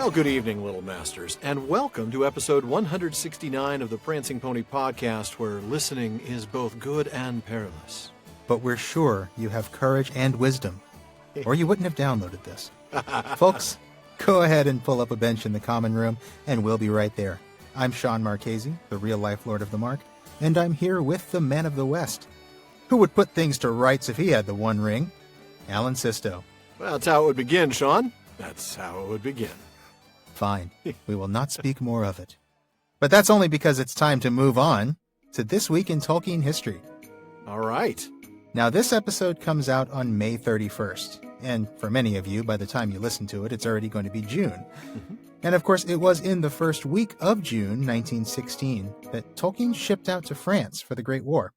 Well, good evening, little masters, and welcome to episode 169 of the Prancing Pony podcast, where listening is both good and perilous. But we're sure you have courage and wisdom, or you wouldn't have downloaded this. Folks, go ahead and pull up a bench in the common room, and we'll be right there. I'm Sean Marchese, the real-life Lord of the Mark, and I'm here with the Man of the West. Who would put things to rights if he had the One Ring? Alan Sisto. Well, that's how it would begin, Sean. That's how it would begin. Fine. We will not speak more of it. But that's only because it's time to move on to This Week in Tolkien History. All right. Now, this episode comes out on May 31st. And for many of you, by the time you listen to it, it's already going to be June. Mm-hmm. And of course, it was in the first week of June 1916 that Tolkien shipped out to France for the Great War.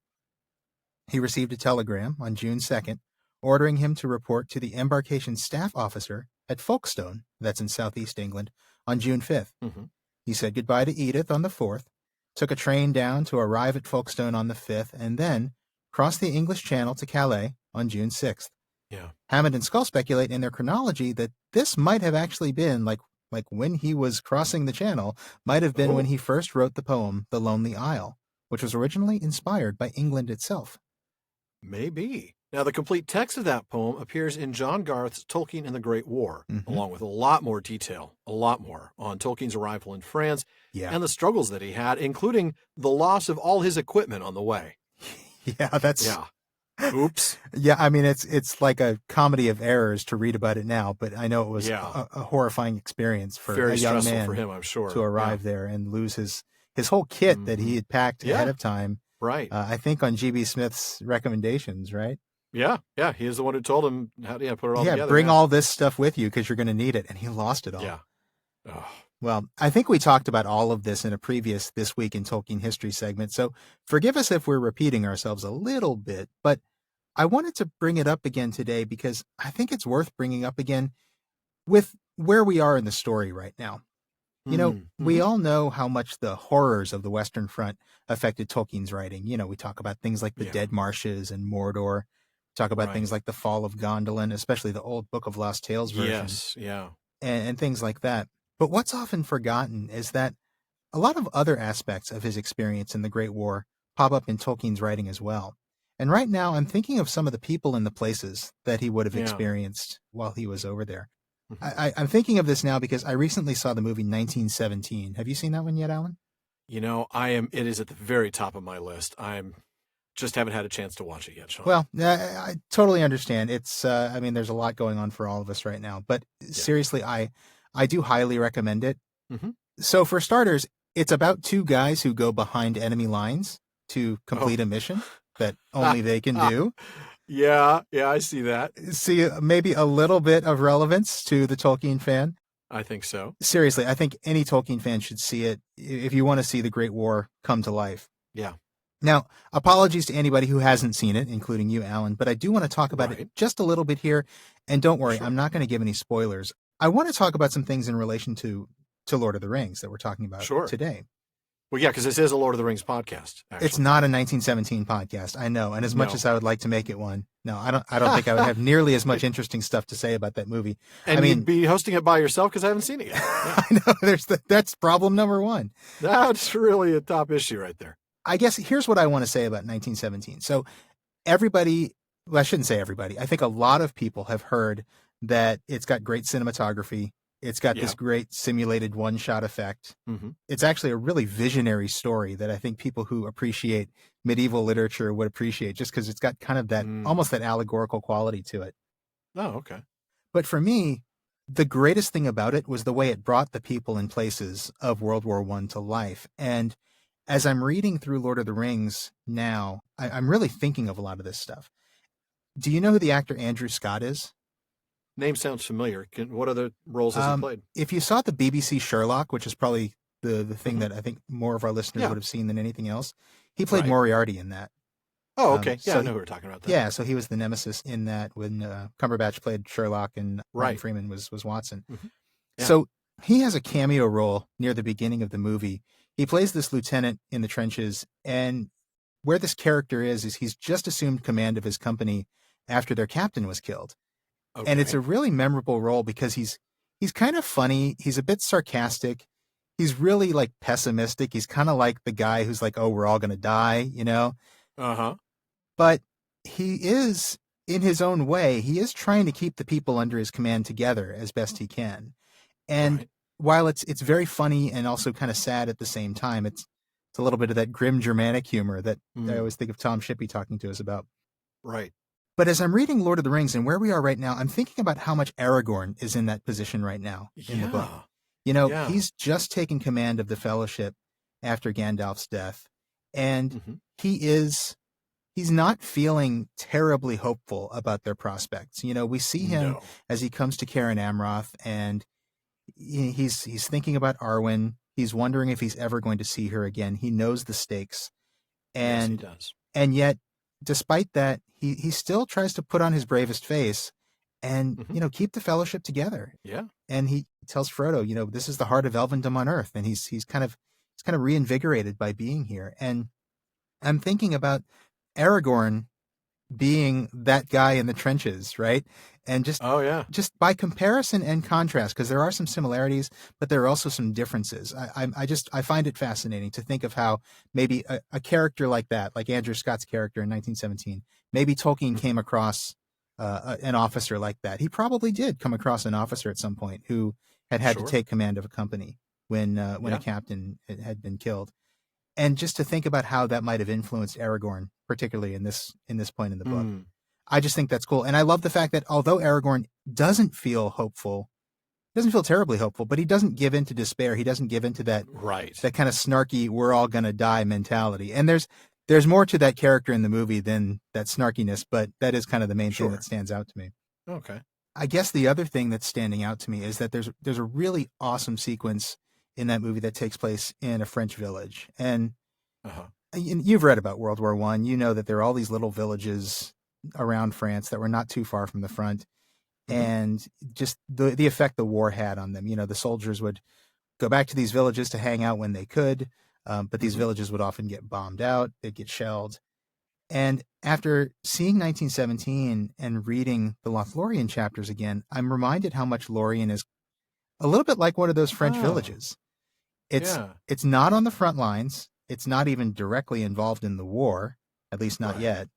He received a telegram on June 2nd ordering him to report to the embarkation staff officer at Folkestone, that's in southeast England, on June 5th. Mm-hmm. He said goodbye to Edith on the 4th, took a train down to arrive at Folkestone on the 5th, and then crossed the English Channel to Calais on June 6th. Yeah. Hammond and Skull speculate in their chronology that this might have actually been, like when he was crossing the Channel, might have been when he first wrote the poem The Lonely Isle, which was originally inspired by England itself. Maybe. Now, the complete text of that poem appears in John Garth's Tolkien and the Great War, along with a lot more detail, on Tolkien's arrival in France and the struggles that he had, including the loss of all his equipment on the way. Oops. Yeah, I mean, it's like a comedy of errors to read about it now, but I know it was a horrifying experience for Very a young stressful man for him, I'm sure. to arrive there and lose his whole kit that he had packed ahead of time. Right. I think on G.B. Smith's recommendations, right? Yeah. He is the one who told him how to put it all together. Yeah, bring all this stuff with you because you're going to need it, and he lost it all. Yeah. Oh. Well, I think we talked about all of this in a previous This Week in Tolkien History segment, so forgive us if we're repeating ourselves a little bit, but I wanted to bring it up again today because I think it's worth bringing up again with where we are in the story right now. You know, we all know how much the horrors of the Western Front affected Tolkien's writing. You know, we talk about things like the Dead Marshes and Mordor, talk about things like the Fall of Gondolin, especially the old Book of Lost Tales version. Yes, yeah. And things like that. But what's often forgotten is that a lot of other aspects of his experience in the Great War pop up in Tolkien's writing as well. And right now, I'm thinking of some of the people and the places that he would have experienced while he was over there. I'm thinking of this now because I recently saw the movie 1917. Have you seen that one yet, Alan? You know, it is at the very top of my list. Just haven't had a chance to watch it yet, Sean. Well, I totally understand. It's, I mean, there's a lot going on for all of us right now, but seriously, I do highly recommend it. Mm-hmm. So for starters, it's about two guys who go behind enemy lines to complete a mission that only they can do. Yeah, I see that. See, maybe a little bit of relevance to the Tolkien fan. I think so. Seriously, I think any Tolkien fan should see it if you want to see the Great War come to life. Yeah. Now, apologies to anybody who hasn't seen it, including you, Alan, but I do want to talk about it just a little bit here. And don't worry, I'm not going to give any spoilers. I want to talk about some things in relation to Lord of the Rings that we're talking about today. Well, yeah, because this is a Lord of the Rings podcast. Actually. It's not a 1917 podcast, I know. And as much as I would like to make it one, no, I don't think I would have nearly as much interesting stuff to say about that movie. And I mean, you'd be hosting it by yourself because I haven't seen it yet. Yeah. I know. That's problem number one. That's really a top issue right there. I guess here's what I want to say about 1917. So everybody, well, I shouldn't say everybody. I think a lot of people have heard that it's got great cinematography. It's got this great simulated one-shot effect. Mm-hmm. It's actually a really visionary story that I think people who appreciate medieval literature would appreciate just because it's got kind of that, almost that allegorical quality to it. Oh, okay. But for me, the greatest thing about it was the way it brought the people and places of World War I to life. And as I'm reading through Lord of the Rings now, I'm really thinking of a lot of this stuff. Do you know who the actor Andrew Scott is? Name sounds familiar. What other roles has he played? If you saw the BBC Sherlock, which is probably the thing that I think more of our listeners would have seen than anything else, he played Moriarty in that. Oh, okay. So I know who we're talking about. That. Yeah, so he was the nemesis in that when Cumberbatch played Sherlock and Ryan Freeman was Watson. Mm-hmm. Yeah. So he has a cameo role near the beginning of the movie. He plays this lieutenant in the trenches, and where this character is he's just assumed command of his company after their captain was killed. Okay. And it's a really memorable role because he's he's kind of funny. He's a bit sarcastic. He's really like pessimistic. He's kind of like the guy who's like, oh, we're all going to die, you know? Uh-huh. But he is, in his own way, he is trying to keep the people under his command together as best he can. And Right. while it's very funny and also kind of sad at the same time, it's a little bit of that grim Germanic humor that I always think of Tom Shippey talking to us about. Right. But as I'm reading Lord of the Rings and where we are right now, I'm thinking about how much Aragorn is in that position right now in the book. You know, he's just taken command of the Fellowship after Gandalf's death. And he's not feeling terribly hopeful about their prospects. You know, we see him as he comes to Cairn Amroth, and he's thinking about Arwen. He's wondering if he's ever going to see her again. He knows the stakes. And, yes, he does. And yet, despite that, he still tries to put on his bravest face and, you know, keep the Fellowship together. Yeah. And he tells Frodo, you know, this is the heart of Elvendom on Earth. And he's kind of reinvigorated by being here. And I'm thinking about Aragorn being that guy in the trenches, right? And just by comparison and contrast, because there are some similarities, but there are also some differences. I find it fascinating to think of how maybe a character like that, like Andrew Scott's character in 1917, maybe Tolkien came across an officer like that. He probably did come across an officer at some point who had to take command of a company when a captain had been killed. And just to think about how that might have influenced Aragorn, particularly in this point in the book. I just think that's cool. And I love the fact that although Aragorn doesn't feel hopeful, doesn't feel terribly hopeful, but he doesn't give in to despair. He doesn't give in to that kind of snarky, we're all going to die mentality. And there's more to that character in the movie than that snarkiness, but that is kind of the main thing that stands out to me. Okay. I guess the other thing that's standing out to me is that there's a really awesome sequence in that movie that takes place in a French village. And you've read about World War I. You know that there are all these little villages around France that were not too far from the front. And just the effect the war had on them. You know, the soldiers would go back to these villages to hang out when they could, but these villages would often get bombed out. They'd get shelled. And after seeing 1917 and reading the Lothlorien chapters again, I'm reminded how much Lorien is a little bit like one of those French villages. It's not on the front lines. It's not even directly involved in the war, at least not yet.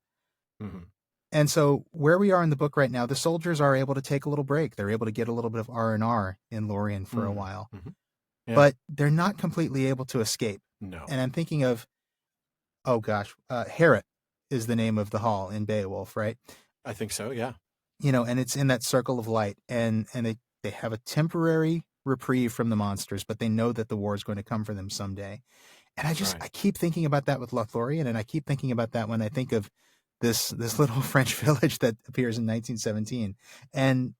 And so where we are in the book right now, the soldiers are able to take a little break. They're able to get a little bit of R&R in Lorien for a while. But they're not completely able to escape. No. And I'm thinking of, Harrot is the name of the hall in Beowulf, right? I think so, yeah. You know, and it's in that circle of light. And they have a temporary reprieve from the monsters, but they know that the war is going to come for them someday. And I keep thinking about that with Lothlorien, and I keep thinking about that when I think of this little French village that appears in 1917. And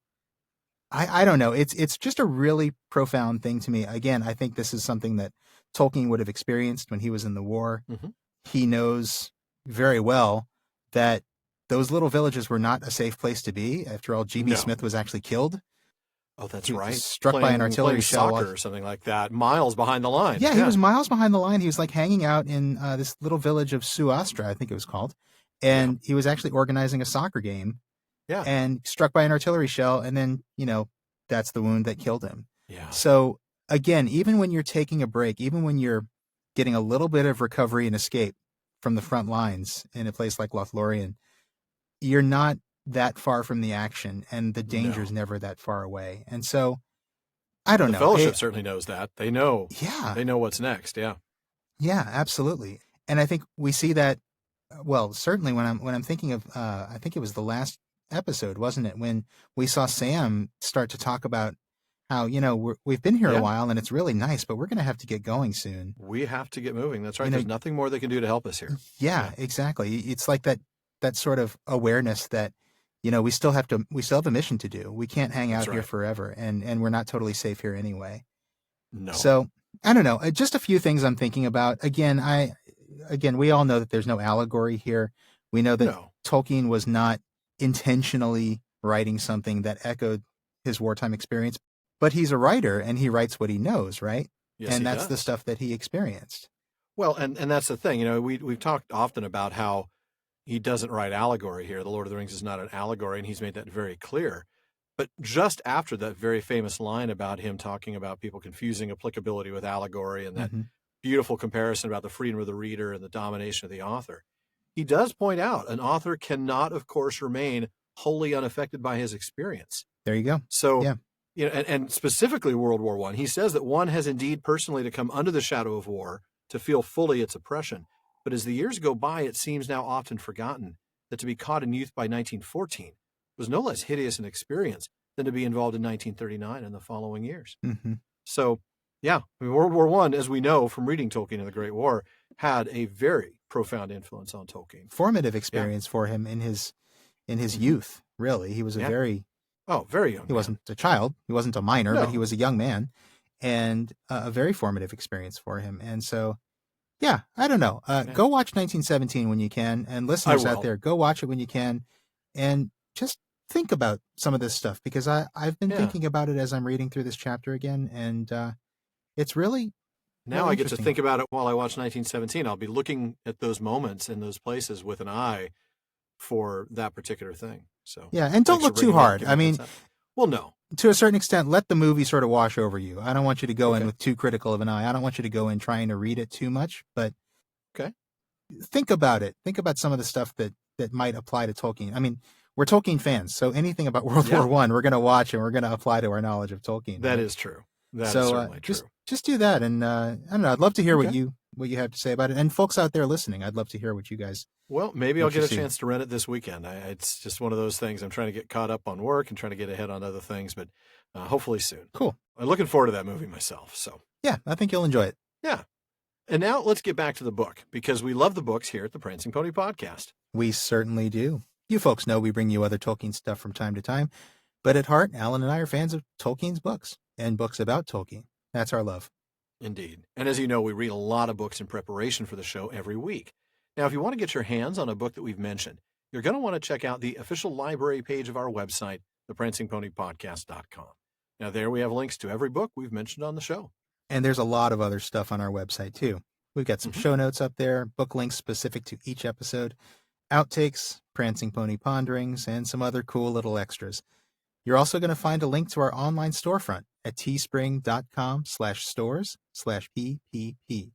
I don't know, it's just a really profound thing to me. Again, I think this is something that Tolkien would have experienced when he was in the war. He knows very well that those little villages were not a safe place to be. After all, G.B. Smith was actually killed. Oh, that's he right. Was struck by an artillery shell. Soccer or something like that, miles behind the line. Yeah, he was miles behind the line. He was like hanging out in this little village of Suastra, I think it was called. And he was actually organizing a soccer game. Yeah. And struck by an artillery shell. And then, you know, that's the wound that killed him. Yeah. So again, even when you're taking a break, even when you're getting a little bit of recovery and escape from the front lines in a place like Lothlorien, you're not that far from the action, and the danger's never that far away. And so, I don't know. The Fellowship certainly knows that. They know. Yeah. They know what's next. Yeah. Yeah, absolutely. And I think we see that. Well, certainly when I'm thinking of, I think it was the last episode, wasn't it, when we saw Sam start to talk about how, you know, we've been here a while and it's really nice, but we're going to have to get going soon. We have to get moving. That's right. There's nothing more they can do to help us here. Yeah, exactly. It's like that sort of awareness that, you know, we still have a mission to do. We can't hang out here forever, and we're not totally safe here anyway. No. So I don't know. Just a few things I'm thinking about. Again, we all know that there's no allegory here. We know that Tolkien was not intentionally writing something that echoed his wartime experience, but he's a writer and he writes what he knows, right? Yes, and that's the stuff that he experienced. Well, and that's the thing. You know, we've talked often about how he doesn't write allegory here. The Lord of the Rings is not an allegory, and he's made that very clear. But just after that very famous line about him talking about people confusing applicability with allegory and that beautiful comparison about the freedom of the reader and the domination of the author, he does point out an author cannot, of course, remain wholly unaffected by his experience. There you go. So, yeah. And specifically World War I, he says that one has indeed personally to come under the shadow of war to feel fully its oppression. But as the years go by, it seems now often forgotten that to be caught in youth by 1914 was no less hideous an experience than to be involved in 1939 and the following years. So, yeah, World War I, as we know from reading Tolkien and the Great War, had a very profound influence on Tolkien. Formative experience for him in his youth, really. He was a very young. He wasn't a child. He wasn't a minor, but he was a young man, and a very formative experience for him. And so, yeah, I don't know. Go watch 1917 when you can, and listeners out there, go watch it when you can, and just think about some of this stuff, because I've been thinking about it as I'm reading through this chapter again, and it's really now I get to think about it while I watch 1917. I'll be looking at those moments and those places with an eye for that particular thing. So yeah, and don't look too hard. I mean, well, no. To a certain extent, let the movie sort of wash over you. I don't want you to go in with too critical of an eye. I don't want you to go in trying to read it too much, but think about it. Think about some of the stuff that might apply to Tolkien. I mean, we're Tolkien fans, so anything about World War I, we're going to watch and we're going to apply to our knowledge of Tolkien. That is true. That is certainly true. Just do that, and I don't know. I'd love to hear what you have to say about it, and folks out there listening, I'd love to hear what you guys. Well, maybe I'll get a chance to rent it this weekend. It's just one of those things. I'm trying to get caught up on work and trying to get ahead on other things, but hopefully soon. Cool. I'm looking forward to that movie myself. So yeah, I think you'll enjoy it. Yeah. And now let's get back to the book, because we love the books here at the Prancing Pony Podcast. We certainly do. You folks know we bring you other Tolkien stuff from time to time, but at heart, Alan and I are fans of Tolkien's books and books about Tolkien. That's our love. Indeed. And as you know, we read a lot of books in preparation for the show every week. Now, if you want to get your hands on a book that we've mentioned, you're going to want to check out the official library page of our website, theprancingponypodcast.com. Now, there we have links to every book we've mentioned on the show. And there's a lot of other stuff on our website, too. We've got some show notes up there, book links specific to each episode, outtakes, Prancing Pony ponderings, and some other cool little extras. You're also going to find a link to our online storefront at teespring.com/stores/PPP,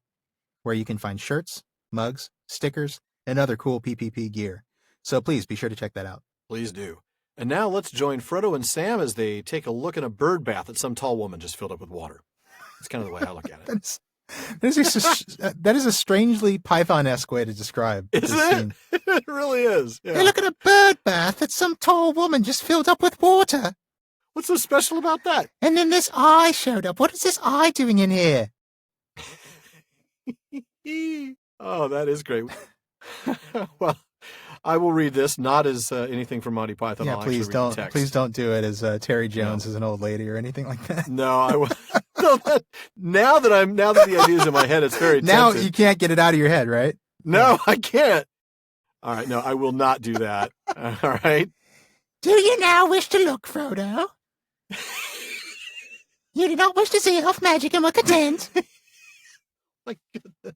where you can find shirts, mugs, stickers, and other cool PPP gear. So please be sure to check that out. Please do. And now let's join Frodo and Sam as they take a look in a bird bath that some tall woman just filled up with water. That's kind of the way I look at it. That is a strangely Python-esque way to describe this scene. It really is. Yeah. Hey, look at a bird bath that some tall woman just filled up with water. What's so special about that? And then this eye showed up. What is this eye doing in here? Oh, that is great. Well, I will read this, not as anything from Monty Python. Yeah, please don't. Please don't do it as Terry Jones as an old lady or anything like that. No, I will. Now that the idea is in my head, it's very now tempting. You can't get it out of your head, right? No, I can't. All right, no, I will not do that. All right. Do you now wish to look, Frodo? You do not wish to see elf magic and were content. My goodness.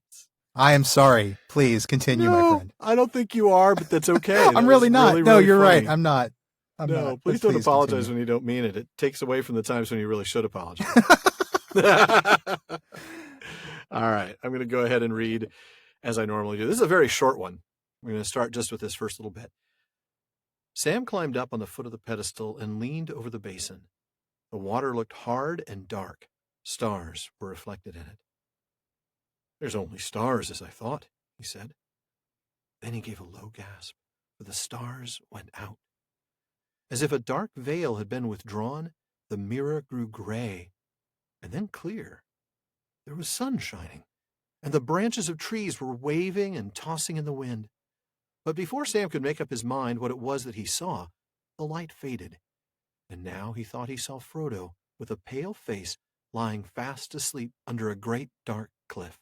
I am sorry. Please continue, my friend. I don't think you are, but that's okay. I'm really not. Really, no, really you're funny. right. I'm not. Please don't apologize when you don't mean it. It takes away from the times when you really should apologize. All right. I'm going to go ahead and read as I normally do. This is a very short one. We're going to start just with this first little bit. Sam climbed up on the foot of the pedestal and leaned over the basin. The water looked hard and dark. Stars were reflected in it. There's only stars, as I thought, he said. Then he gave a low gasp, for the stars went out. As if a dark veil had been withdrawn, the mirror grew gray, and then clear. There was sun shining, and the branches of trees were waving and tossing in the wind. But before Sam could make up his mind what it was that he saw, the light faded, and now he thought he saw Frodo with a pale face lying fast asleep under a great dark cliff.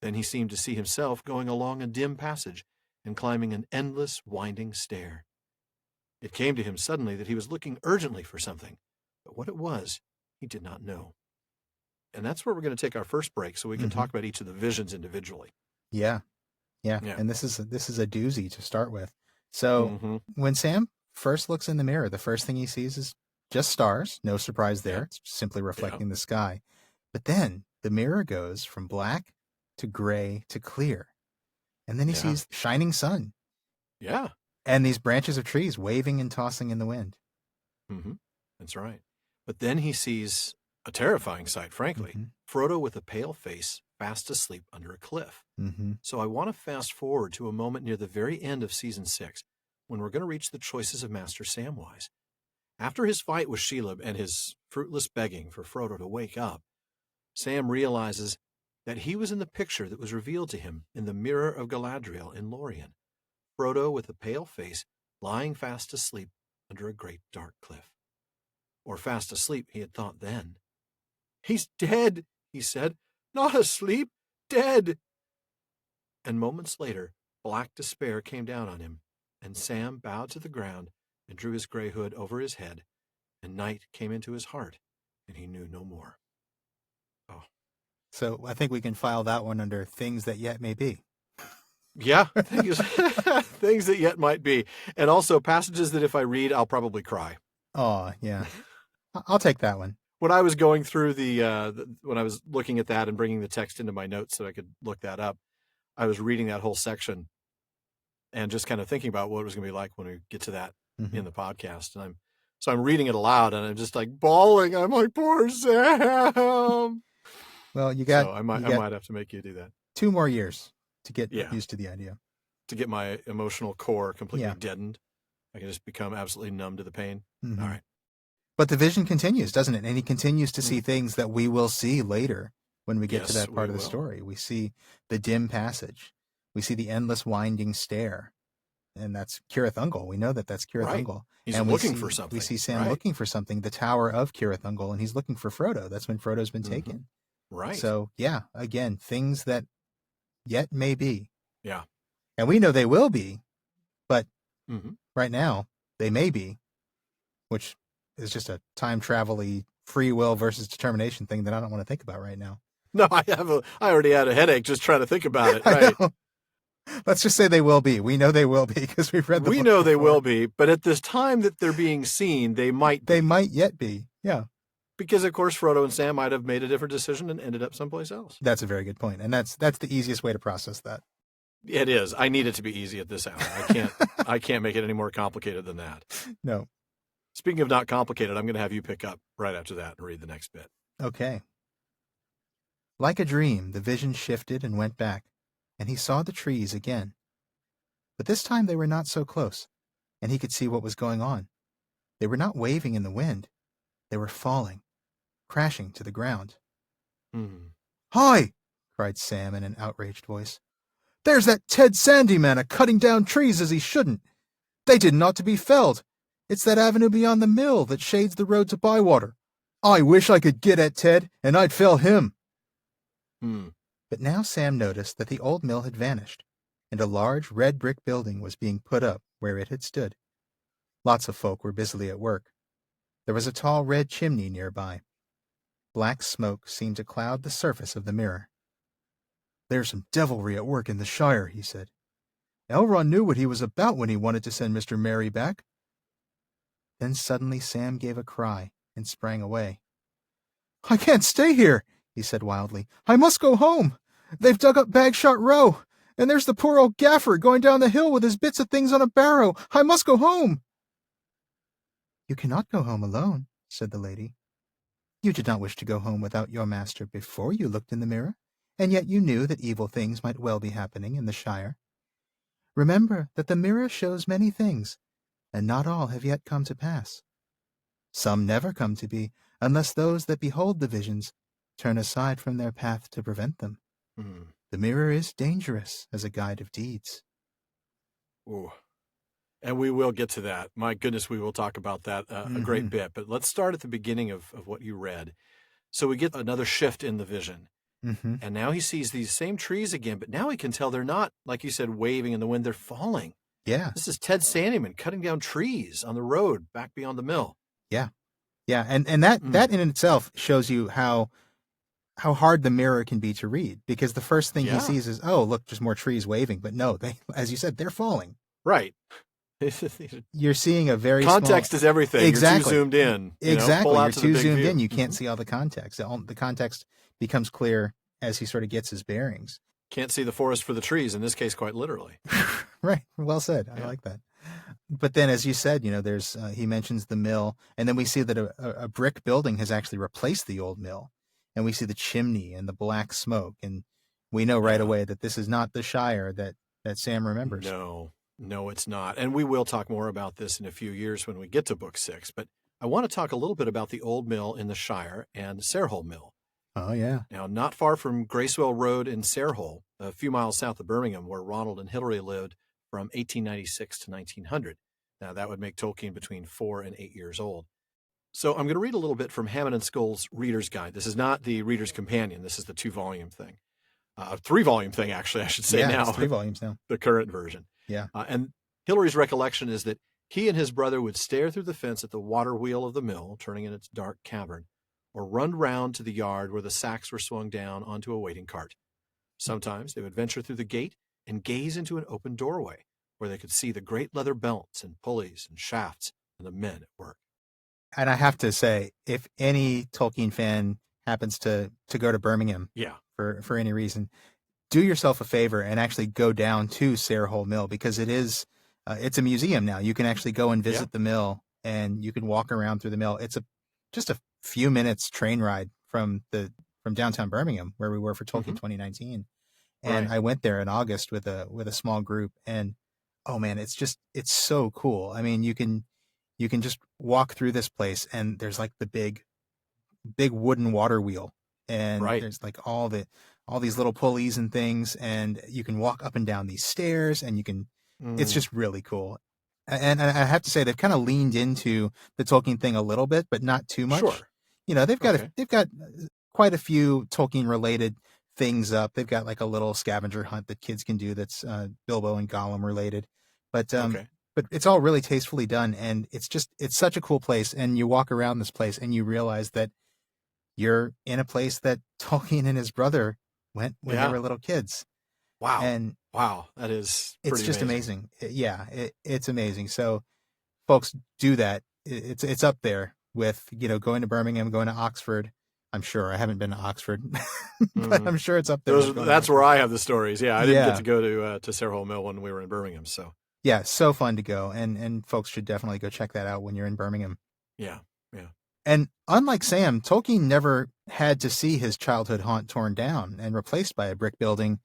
Then he seemed to see himself going along a dim passage and climbing an endless, winding stair. It came to him suddenly that he was looking urgently for something, but what it was, he did not know. And that's where we're going to take our first break so we can talk about each of the visions individually. Yeah. And this is a doozy to start with. So when Sam first looks in the mirror, the first thing he sees is just stars. No surprise there. It's simply reflecting the sky. But then the mirror goes from black to gray to clear. And then he sees shining sun. Yeah. And these branches of trees waving and tossing in the wind. Mm-hmm. That's right. But then he sees a terrifying sight, frankly. Frodo with a pale face, fast asleep under a cliff. So I want to fast forward to a moment near the very end of Season 6, when we're going to reach the choices of Master Samwise. After his fight with Shelob and his fruitless begging for Frodo to wake up, Sam realizes that he was in the picture that was revealed to him in the Mirror of Galadriel in Lorien. Frodo with a pale face, lying fast asleep under a great dark cliff. Or fast asleep, he had thought then. "He's dead," he said. "Not asleep, dead." And moments later, black despair came down on him, and Sam bowed to the ground and drew his gray hood over his head, and night came into his heart, and he knew no more. Oh. So I think we can file that one under things that yet may be. Yeah, things that yet might be. And also passages that if I read, I'll probably cry. Oh, yeah. I'll take that one. When I was going through when I was looking at that and bringing the text into my notes so I could look that up, I was reading that whole section and just kind of thinking about what it was going to be like when we get to that in the podcast. And I'm reading it aloud and I'm just like bawling. I'm like, poor Sam. Well, I might have to make you do that. 2 more years to get used to the idea. To get my emotional core completely deadened. I can just become absolutely numb to the pain. All right. But the vision continues, doesn't it? And he continues to see things that we will see later when we get to that part of the story. We see the dim passage. We see the endless winding stair. And that's Cirith Ungol. We know that that's Cirith Ungol. He's looking for something. We see Sam looking for something, the Tower of Cirith Ungol, and he's looking for Frodo. That's when Frodo's been taken. Right. So, again, things that yet may be. Yeah. And we know they will be, but right now, they may be, which is just a time travel-y free will versus determination thing that I don't want to think about right now. No, I already had a headache just trying to think about it. Right. Let's just say they will be. We know they will be because we've read the book. We know they will be, but at this time that they're being seen, they might be. They might yet be, yeah. Because, of course, Frodo and Sam might have made a different decision and ended up someplace else. That's a very good point, and that's the easiest way to process that. It is. I need it to be easy at this hour. I can't make it any more complicated than that. No. Speaking of not complicated, I'm going to have you pick up right after that and read the next bit. Okay. Like a dream, the vision shifted and went back, and he saw the trees again. But this time they were not so close, and he could see what was going on. They were not waving in the wind. They were falling, crashing to the ground. "Hi!" cried Sam in an outraged voice. "There's that Ted Sandyman a-cutting down trees as he shouldn't. They didn't ought to be felled. It's that avenue beyond the mill that shades the road to Bywater. I wish I could get at Ted, and I'd fell him." But now Sam noticed that the old mill had vanished, and a large red brick building was being put up where it had stood. Lots of folk were busily at work. There was a tall red chimney nearby. Black smoke seemed to cloud the surface of the mirror. "There's some devilry at work in the Shire," he said. "Elrond knew what he was about when he wanted to send Mr. Merry back." Then suddenly Sam gave a cry and sprang away. "I can't stay here," he said wildly. "I must go home. They've dug up Bagshot Row, and there's the poor old gaffer going down the hill with his bits of things on a barrow. I must go home." "You cannot go home alone," said the lady. "You did not wish to go home without your master before you looked in the mirror, and yet you knew that evil things might well be happening in the Shire. Remember that the mirror shows many things, and not all have yet come to pass. Some never come to be, unless those that behold the visions turn aside from their path to prevent them. The mirror is dangerous as a guide of deeds." Ooh. And we will get to that. My goodness, we will talk about that a great bit. But let's start at the beginning of what you read. So we get another shift in the vision. And now he sees these same trees again, but now he can tell they're not, like you said, waving in the wind. They're falling. Yeah. This is Ted Sandyman cutting down trees on the road back beyond the mill. Yeah. Yeah. And that in itself shows you how hard the mirror can be to read, because the first thing he sees is, oh, look, just more trees waving. But no, they, as you said, they're falling. Right. You're seeing a very context small... is everything. Exactly. You're too zoomed in. Exactly. Pull You're out to too the big zoomed view. in. You can't see all the context. The context becomes clear as he sort of gets his bearings. Can't see the forest for the trees, in this case, quite literally. Right. Well said. I like that. But then, as you said, there's he mentions the mill, and then we see that a brick building has actually replaced the old mill, and we see the chimney and the black smoke, and we know right away that this is not the Shire that Sam remembers. No, it's not. And we will talk more about this in a few years when we get to book 6. But I want to talk a little bit about the old mill in the Shire and Sarehole Mill. Oh, yeah. Now, not far from Gracewell Road in Sarehole, a few miles south of Birmingham, where Ronald and Hilary lived from 1896 to 1900. Now, that would make Tolkien between 4 and 8 years old. So I'm going to read a little bit from Hammond and Scholl's Reader's Guide. This is not the Reader's Companion. This is the 2-volume thing. 3-volume thing, actually, I should say now. Yeah, it's 3 volumes now. The current version. Yeah. And Hilary's recollection is that he and his brother would stare through the fence at the water wheel of the mill, turning in its dark cavern, or run round to the yard where the sacks were swung down onto a waiting cart. Sometimes they would venture through the gate and gaze into an open doorway, where they could see the great leather belts and pulleys and shafts and the men at work. And I have to say, if any Tolkien fan happens to go to Birmingham for any reason, do yourself a favor and actually go down to Sarehole Mill, because it's a museum now. You can actually go and visit the mill, and you can walk around through the mill. It's just a few minutes train ride from downtown Birmingham, where we were for Tolkien 2019. And I went there in August with a small group, and oh man, it's so cool. I mean, you can just walk through this place, and there's like the big wooden water wheel, and there's like all these little pulleys and things, and you can walk up and down these stairs, and you can it's just really cool. And I have to say, they've kind of leaned into the Tolkien thing a little bit, but not too much. Sure. They've got quite a few Tolkien related things up. They've got like a little scavenger hunt that kids can do that's Bilbo and Gollum related. But it's all really tastefully done, and it's such a cool place. And you walk around this place and you realize that you're in a place that Tolkien and his brother went when they were little kids. Wow. And that is it's just amazing. It's amazing. So folks, do that. It's up there with, going to Birmingham, going to Oxford. I'm sure. I haven't been to Oxford, but I'm sure it's up there. That's where I have the stories. Yeah, I didn't get to go to Sarehole Mill when we were in Birmingham. So yeah, so fun to go, and folks should definitely go check that out when you're in Birmingham. Yeah. And unlike Sam, Tolkien never had to see his childhood haunt torn down and replaced by a brick building,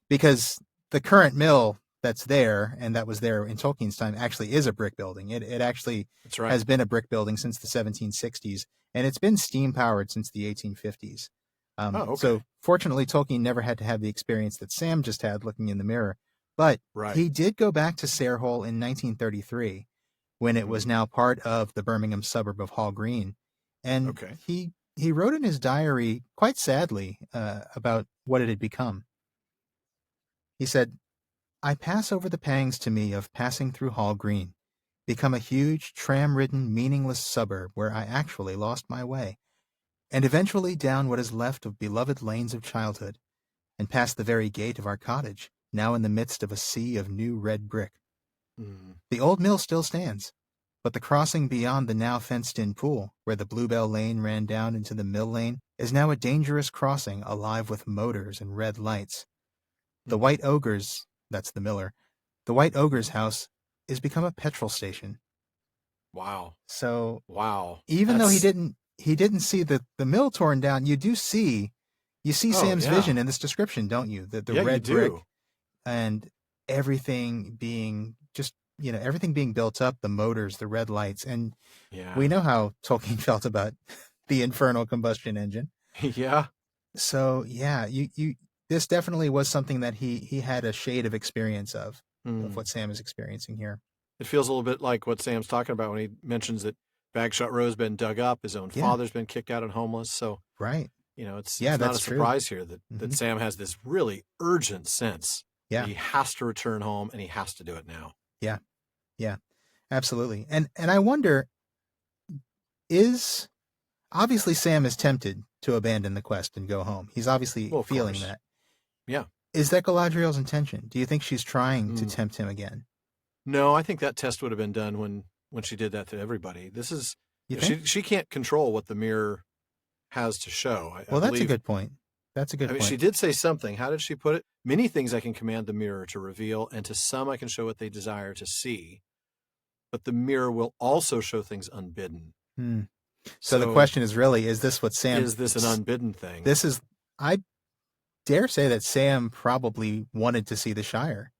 because the current mill that's there, and that was there in Tolkien's time, actually is a brick building. It actually has been a brick building since the 1760s, and it's been steam powered since the 1850s. So fortunately, Tolkien never had to have the experience that Sam just had looking in the mirror. But he did go back to Sarehole in 1933, when it was now part of the Birmingham suburb of Hall Green. And he wrote in his diary, quite sadly, about what it had become. He said, "I pass over the pangs to me of passing through Hall Green, become a huge, tram-ridden, meaningless suburb where I actually lost my way, and eventually down what is left of beloved lanes of childhood, and past the very gate of our cottage, now in the midst of a sea of new red brick. The old mill still stands, but the crossing beyond the now fenced-in pool, where the Bluebell Lane ran down into the mill lane, is now a dangerous crossing alive with motors and red lights. The White Ogre's, that's the miller, the White Ogre's house is become a petrol station." Wow. So even though he didn't see the mill torn down, you see Sam's vision in this description, don't you? The red brick and everything being everything being built up, the motors, the red lights, and we know how Tolkien felt about the infernal combustion engine. So this definitely was something that he had a shade of experience of what Sam is experiencing here. It feels a little bit like what Sam's talking about when he mentions that Bagshot Row's been dug up, his own father's been kicked out and homeless. So it's not a surprise here that Sam has this really urgent sense that he has to return home, and he has to do it now. Yeah, absolutely. And I wonder, obviously Sam is tempted to abandon the quest and go home. He's obviously feeling that. Yeah. Is that Galadriel's intention? Do you think she's trying to tempt him again? No, I think that test would have been done when she did that to everybody. This is You think? she can't control what the mirror has to show. I Well, that's a believe. good point. That's a good I mean, point. she did say something. How did she put it? Many things I can command the mirror to reveal, and to some I can show what they desire to see. But the mirror will also show things unbidden. Hmm. So the question is really, is this what Sam... Is this an unbidden thing? This is... I dare say that Sam probably wanted to see the Shire.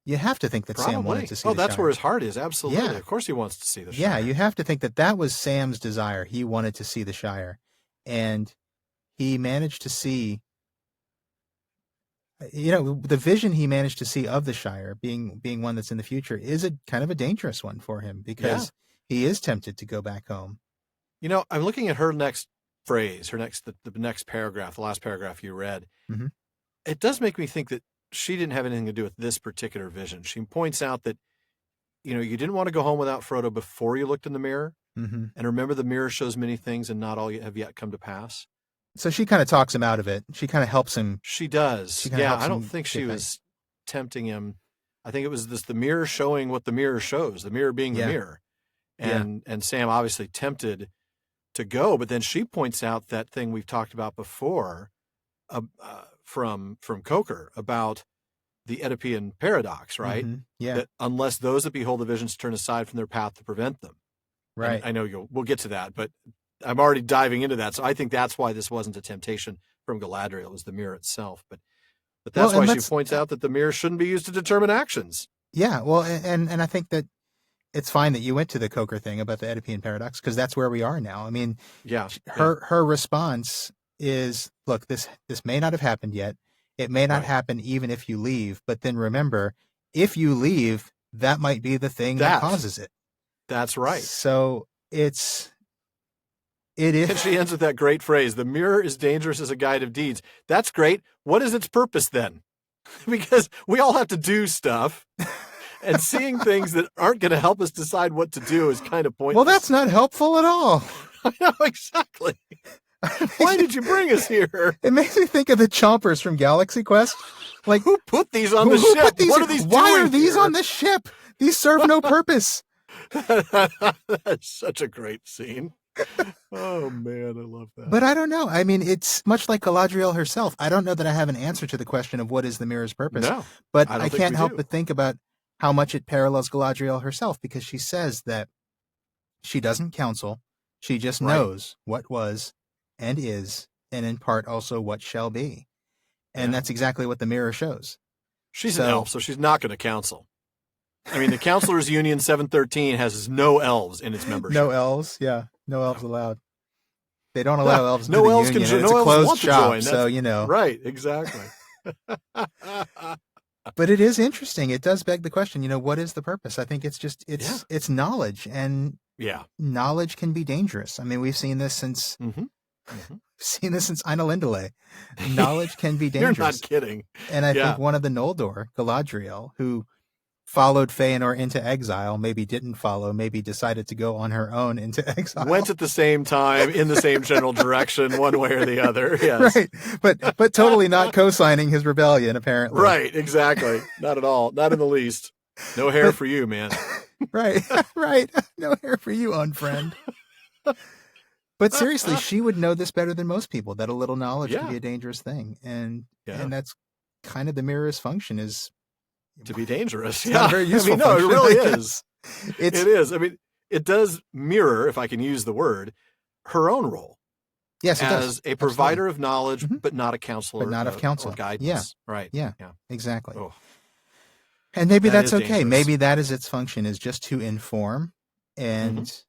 You have to think that Sam wanted to see the Shire. Oh, that's where his heart is. Absolutely. Yeah. Of course he wants to see the Shire. Yeah, you have to think that that was Sam's desire. He wanted to see the Shire. And he managed to see... the vision he managed to see of the Shire being one that's in the future is a kind of a dangerous one for him, because he is tempted to go back home. I'm looking at her next phrase, the next paragraph, the last paragraph you read. Mm-hmm. It does make me think that she didn't have anything to do with this particular vision. She points out that, you didn't want to go home without Frodo before you looked in the mirror. Mm-hmm. And remember, the mirror shows many things and not all have yet come to pass. So she kind of talks him out of it. She kind of helps him. She does. She kinda helps I don't him think she get was tempting him. I think it was the mirror showing what the mirror shows, the mirror being the mirror. And Sam obviously tempted to go, but then she points out that thing we've talked about before from Coker about the Oedipian paradox, right? Mm-hmm. Yeah. That unless those that behold the visions turn aside from their path to prevent them. Right. And I know we'll get to that, but I'm already diving into that. So I think that's why this wasn't a temptation from Galadriel. It was the mirror itself. But that's why she points out that the mirror shouldn't be used to determine actions. Yeah. Well, and I think that it's fine that you went to the Coker thing about the Oedipian paradox, because that's where we are now. I mean, her response is, look, this may not have happened yet. It may not happen even if you leave. But then remember, if you leave, that might be the thing that causes it. That's right. So it is. And she ends with that great phrase, the mirror is dangerous as a guide of deeds. That's great. What is its purpose then? Because we all have to do stuff. And seeing things that aren't going to help us decide what to do is kind of pointless. Well, that's not helpful at all. I know, exactly. Why did you bring us here? It makes me think of the chompers from Galaxy Quest. Like, who put these on the ship? What are these doing? Why are these here? on the ship? These serve no purpose. That's such a great scene. Oh, man, I love that. But I don't know. I mean, it's much like Galadriel herself. I don't know that I have an answer to the question of what is the mirror's purpose. No, but I can't help but think about how much it parallels Galadriel herself, because she says that she doesn't counsel. She just knows what was and is, and in part also what shall be. And that's exactly what the mirror shows. She's an elf, so she's not going to counsel. I mean, the Counselors Union 713 has no elves in its membership. No elves, yeah. No elves allowed. They don't allow elves into no the elves union. Can, it's no a elves closed want shop, to join. so Right, exactly. But it is interesting. It does beg the question, what is the purpose? I think it's just, it's knowledge, and knowledge can be dangerous. I mean, we've seen this since, Eärendil. Knowledge can be dangerous. You're not kidding. And I think one of the Noldor, Galadriel, who followed Feanor into exile, maybe didn't follow, maybe decided to go on her own into exile. Went at the same time, in the same general direction, one way or the other. Yes. Right. But totally not co-signing his rebellion, apparently. Right, exactly. Not at all. Not in the least. No hair for you, man. Right. No hair for you, unfriend. But seriously, she would know this better than most people, that a little knowledge can be a dangerous thing. And that's kind of the mirror's function, is to be dangerous. It's not very useful. No, it really is. It is. I mean, it does mirror, if I can use the word, her own role. Yes, it as does. A provider of knowledge, but not a counselor. But not of counsel. Or guidance. Yeah. Right. Yeah. Exactly. Oh. And maybe that's okay. Dangerous. Maybe that is its function, is just to inform, and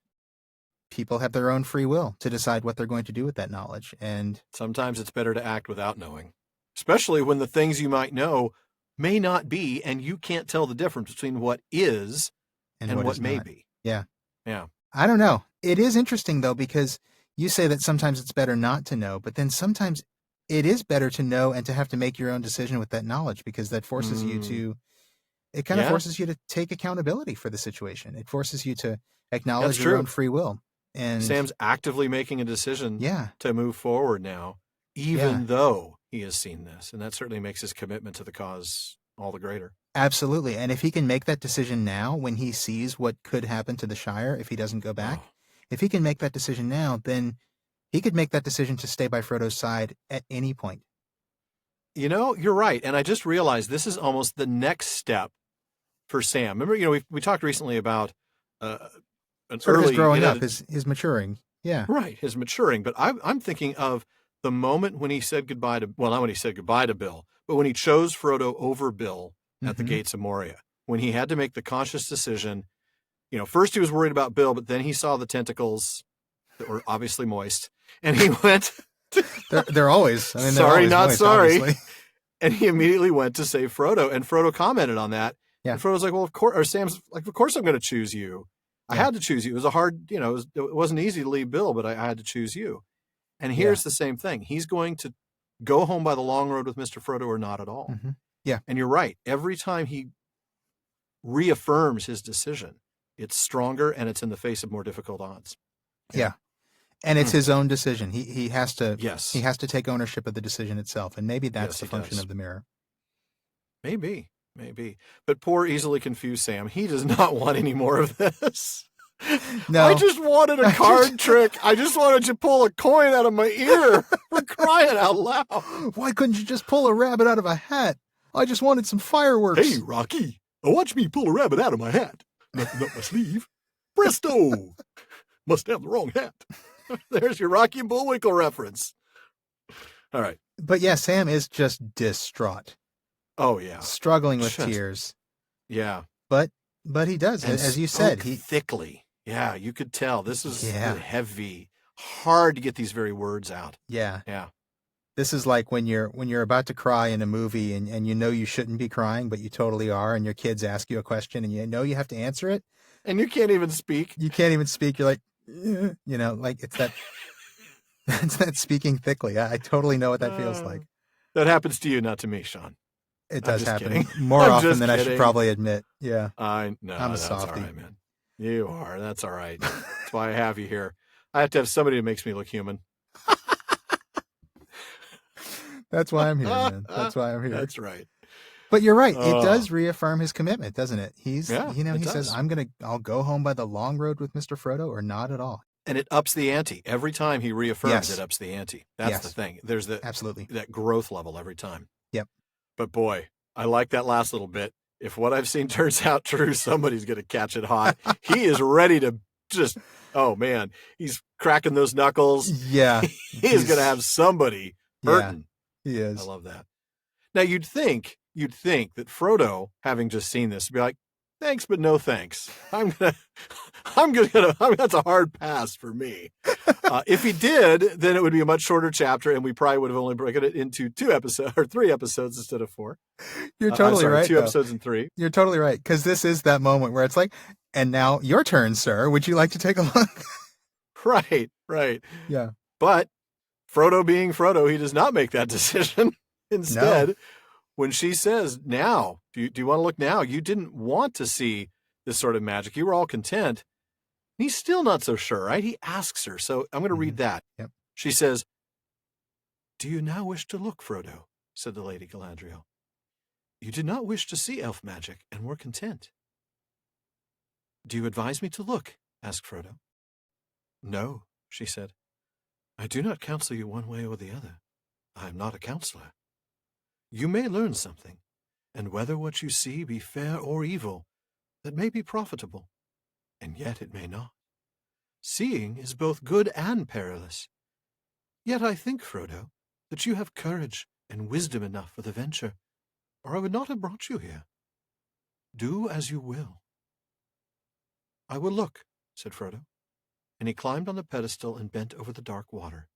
people have their own free will to decide what they're going to do with that knowledge. And sometimes it's better to act without knowing, especially when the things you might know may not be, and you can't tell the difference between what is and what may be. Yeah. Yeah. I don't know. It is interesting, though, because you say that sometimes it's better not to know, but then sometimes it is better to know and to have to make your own decision with that knowledge, because that forces you to, it kind of forces you to take accountability for the situation. It forces you to acknowledge your own free will. And Sam's actively making a decision to move forward now, even though he has seen this. And that certainly makes his commitment to the cause all the greater. Absolutely. And if he can make that decision now when he sees what could happen to the Shire if he doesn't go back, Oh. if he can make that decision now, then he could make that decision to stay by Frodo's side at any point. You're right. And I just realized this is almost the next step for Sam. Remember, we talked recently about an Sort of early his growing up, his maturing. Yeah. Right, his maturing. But I'm thinking of the moment when he said goodbye to, well, not when he said goodbye to Bill, but when he chose Frodo over Bill at the gates of Moria, when he had to make the conscious decision. First he was worried about Bill, but then he saw the tentacles that were obviously moist, and he went. They're always. I mean, they're sorry, always not moist, sorry. Obviously. And he immediately went to save Frodo, and Frodo commented on that. Yeah. And Frodo's like, well, of course, or Sam's like, of course I'm going to choose you. I had to choose you. It was a hard, it wasn't easy to leave Bill, but I had to choose you. And here's the same thing. He's going to go home by the long road with Mr. Frodo or not at all. Mm-hmm. Yeah. And you're right. Every time he reaffirms his decision, it's stronger and it's in the face of more difficult odds. Yeah. And it's his own decision. He has to Yes. he has to take ownership of the decision itself. And maybe that's the function of the mirror. Maybe. But poor, easily confused Sam, he does not want any more of this. No. I just wanted a card trick. I just wanted to pull a coin out of my ear. For crying out loud. Why couldn't you just pull a rabbit out of a hat? I just wanted some fireworks. Hey, Rocky, watch me pull a rabbit out of my hat. Nothing up my sleeve. Presto! Must have the wrong hat. There's your Rocky and Bullwinkle reference. All right. But yeah, Sam is just distraught. Oh, yeah. Struggling with tears. Yeah. But he does. And as you said, he thickly. Yeah, you could tell. This is heavy. Hard to get these very words out. Yeah. Yeah. This is like when you're about to cry in a movie and you know you shouldn't be crying, but you totally are, and your kids ask you a question and you know you have to answer it. And you can't even speak. You're like, like it's that it's that speaking thickly. I totally know what that feels like. That happens to you, not to me, Sean. It does happen kidding. more often than I should probably admit. Yeah. I know. I'm a that's softie. All right, man. You are. That's all right. That's why I have you here. I have to have somebody who makes me look human. That's why I'm here, man. That's why I'm here. That's right. But you're right. It does reaffirm his commitment, doesn't it? He does. says, I'll go home by the long road with Mr. Frodo or not at all. And it ups the ante. Every time he reaffirms, it ups the ante. That's the thing. There's absolutely that growth level every time. Yep. But boy, I like that last little bit. If what I've seen turns out true, somebody's going to catch it hot. He is ready to just, oh man, he's cracking those knuckles. Yeah. He's going to have somebody hurting. Yeah, he is. I love that. Now you'd think that Frodo, having just seen this, would be like, thanks, but no thanks. That's a hard pass for me. If he did, then it would be a much shorter chapter, and we probably would have only broken it into 2 episodes or 3 episodes instead of 4. You're totally right. 2 episodes and 3. You're totally right. Because this is that moment where it's like, and now your turn, sir. Would you like to take a look? Right. Yeah. But Frodo being Frodo, he does not make that decision. Instead, when she says, now, do you want to look now? You didn't want to see this sort of magic. You were all content. He's still not so sure, right? He asks her. So I'm going to read that. Yep. She says, do you now wish to look, Frodo? Said the Lady Galadriel. You did not wish to see elf magic and were content. Do you advise me to look? Asked Frodo. No, she said. I do not counsel you one way or the other. I am not a counselor. You may learn something, and whether what you see be fair or evil, that may be profitable, and yet it may not. Seeing is both good and perilous. Yet I think, Frodo, that you have courage and wisdom enough for the venture, or I would not have brought you here. Do as you will. I will look, said Frodo, and he climbed on the pedestal and bent over the dark water.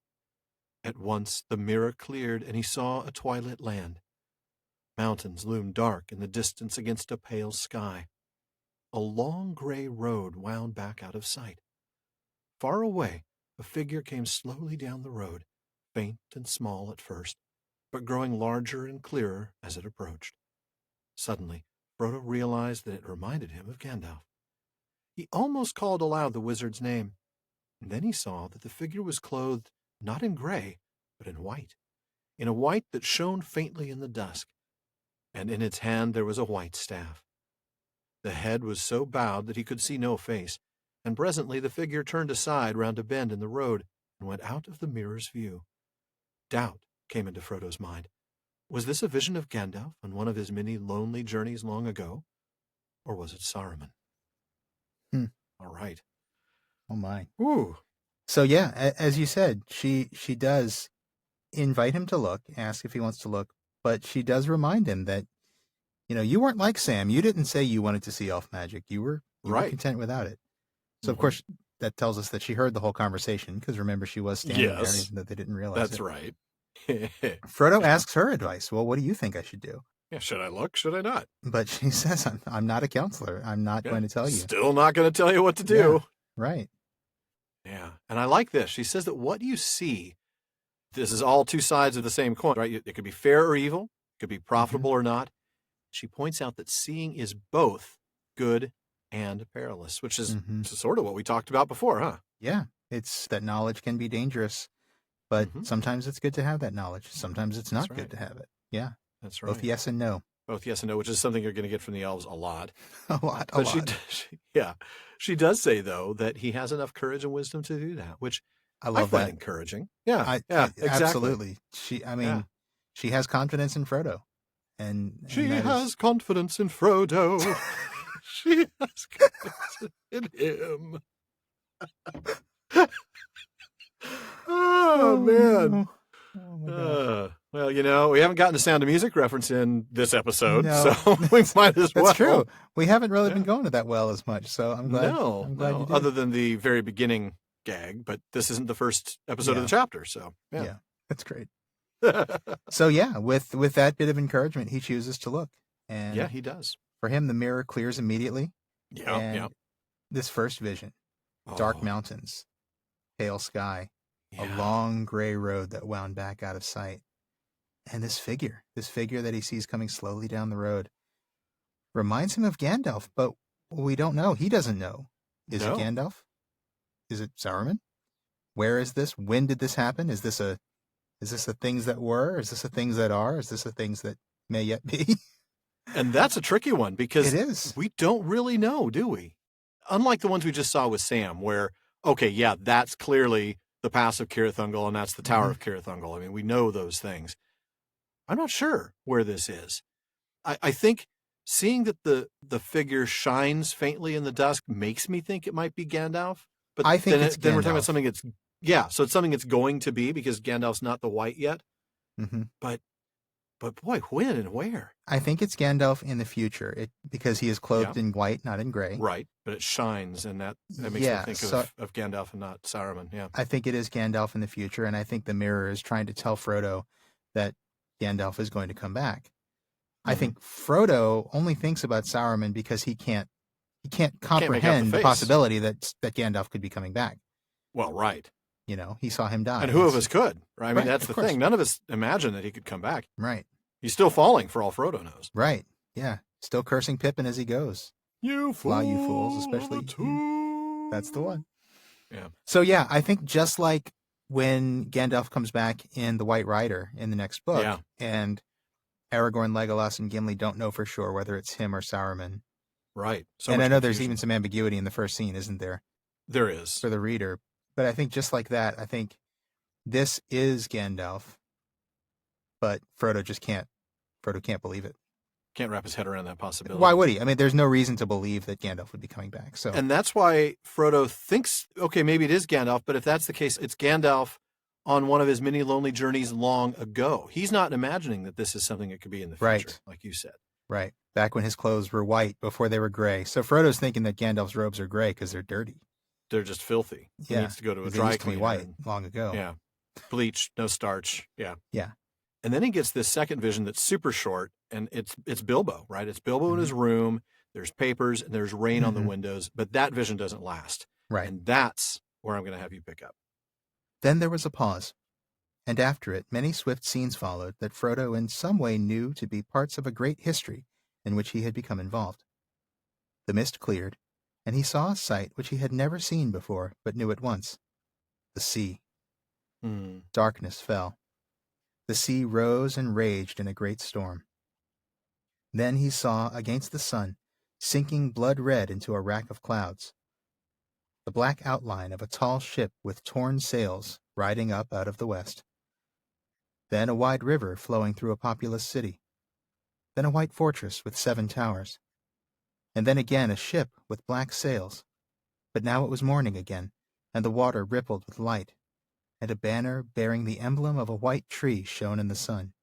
At once the mirror cleared, and he saw a twilit land. Mountains loomed dark in the distance against a pale sky. A long gray road wound back out of sight. Far away, a figure came slowly down the road, faint and small at first, but growing larger and clearer as it approached. Suddenly, Frodo realized that it reminded him of Gandalf. He almost called aloud the wizard's name, and then he saw that the figure was clothed not in gray, but in a white that shone faintly in the dusk. and in its hand there was a white staff. The head was so bowed that he could see no face, and presently the figure turned aside round a bend in the road and went out of the mirror's view. Doubt came into Frodo's mind. Was this a vision of Gandalf on one of his many lonely journeys long ago? Or was it Saruman? All right. Oh, my. Ooh. So, yeah, as you said, she does invite him to look, ask if he wants to look, but she does remind him that, you weren't like Sam. You didn't say you wanted to see elf magic. You were content without it. So, of course, that tells us that she heard the whole conversation, because remember, she was standing there, even though they didn't realize That's it. right. Frodo asks her advice. Well, what do you think I should do? Yeah, should I look? Should I not? But she says, I'm not a counselor. I'm not going to tell you. Still not going to tell you what to do. Yeah, right. Yeah. And I like this. She says that what you see, this is all two sides of the same coin, right? It could be fair or evil. It could be profitable or not. She points out that seeing is both good and perilous, which is sort of what we talked about before, huh? Yeah. It's that knowledge can be dangerous, but sometimes it's good to have that knowledge. Sometimes it's not good to have it. Yeah. That's right. Both yes and no. Both yes and no, which is something you're going to get from the elves a lot. A lot. She does say, though, that he has enough courage and wisdom to do that, which I love find that. encouraging. Yeah, exactly. Absolutely. She has confidence in Frodo. She has confidence in Frodo. She has confidence in him. Oh, man. Oh, my gosh. Well, we haven't gotten a Sound of Music reference in this episode, so we might as well. That's true. We haven't really been going to that well as much, so I'm glad. I'm glad you did. Other than the very beginning gag, but this isn't the first episode of the chapter, so yeah, that's great. So with that bit of encouragement, he chooses to look, and he does. For him, the mirror clears immediately. Yeah. This first vision: dark mountains, pale sky. A long gray road that wound back out of sight. And this figure that he sees coming slowly down the road reminds him of Gandalf, but we don't know. He doesn't know. Is it Gandalf? Is it Saruman? Where is this? When did this happen? Is this a things that were? Is this a things that are? Is this a things that may yet be? And that's a tricky one because it is. We don't really know, do we? Unlike the ones we just saw with Sam, where, that's clearly the Pass of Cirith Ungol, and that's the Tower of Cirith Ungol. I mean, we know those things. I'm not sure where this is. I think seeing that the figure shines faintly in the dusk makes me think it might be Gandalf. But I think then we're talking about something so it's something it's going to be because Gandalf's not the white yet. But boy, when and where? I think it's Gandalf in the future because he is clothed in white, not in gray. Right, but it shines, and that makes me think of Gandalf and not Saruman. Yeah, I think it is Gandalf in the future, and I think the mirror is trying to tell Frodo that Gandalf is going to come back. I think Frodo only thinks about Saruman because he can't comprehend the possibility that Gandalf could be coming back. Well, right. He saw him die. And who of us could? Right? I mean, that's the thing. None of us imagined that he could come back. Right. He's still falling for all Frodo knows. Right. Yeah. Still cursing Pippin as he goes. You fools, especially you. That's the one. Yeah. So, I think just like when Gandalf comes back in The White Rider in the next book, and Aragorn, Legolas, and Gimli don't know for sure whether it's him or Saruman. Right. And I know there's even some ambiguity in the first scene, isn't there? There is. For the reader. But I think just like that, I think this is Gandalf, but Frodo can't believe it. Can't wrap his head around that possibility. Why would he? I mean, there's no reason to believe that Gandalf would be coming back. So, and that's why Frodo thinks, maybe it is Gandalf, but if that's the case, it's Gandalf on one of his many lonely journeys long ago. He's not imagining that this is something that could be in the future, like you said. Right. Back when his clothes were white, before they were gray. So Frodo's thinking that Gandalf's robes are gray because they're dirty. They're just filthy. He needs to go to a dry cleaner. White long ago. Yeah. Bleach, no starch. Yeah. Yeah. And then he gets this second vision that's super short, and it's Bilbo, right? It's Bilbo in his room. There's papers, and there's rain on the windows, but that vision doesn't last. Right. And that's where I'm going to have you pick up. Then there was a pause, and after it, many swift scenes followed that Frodo in some way knew to be parts of a great history in which he had become involved. The mist cleared, and he saw a sight which he had never seen before, but knew at once. The sea. Darkness fell. The sea rose and raged in a great storm. Then he saw, against the sun, sinking blood-red into a rack of clouds, the black outline of a tall ship with torn sails riding up out of the west. Then a wide river flowing through a populous city. Then a white fortress with 7 towers. And then again a ship with black sails. But now it was morning again, and the water rippled with light, and a banner bearing the emblem of a white tree shone in the sun.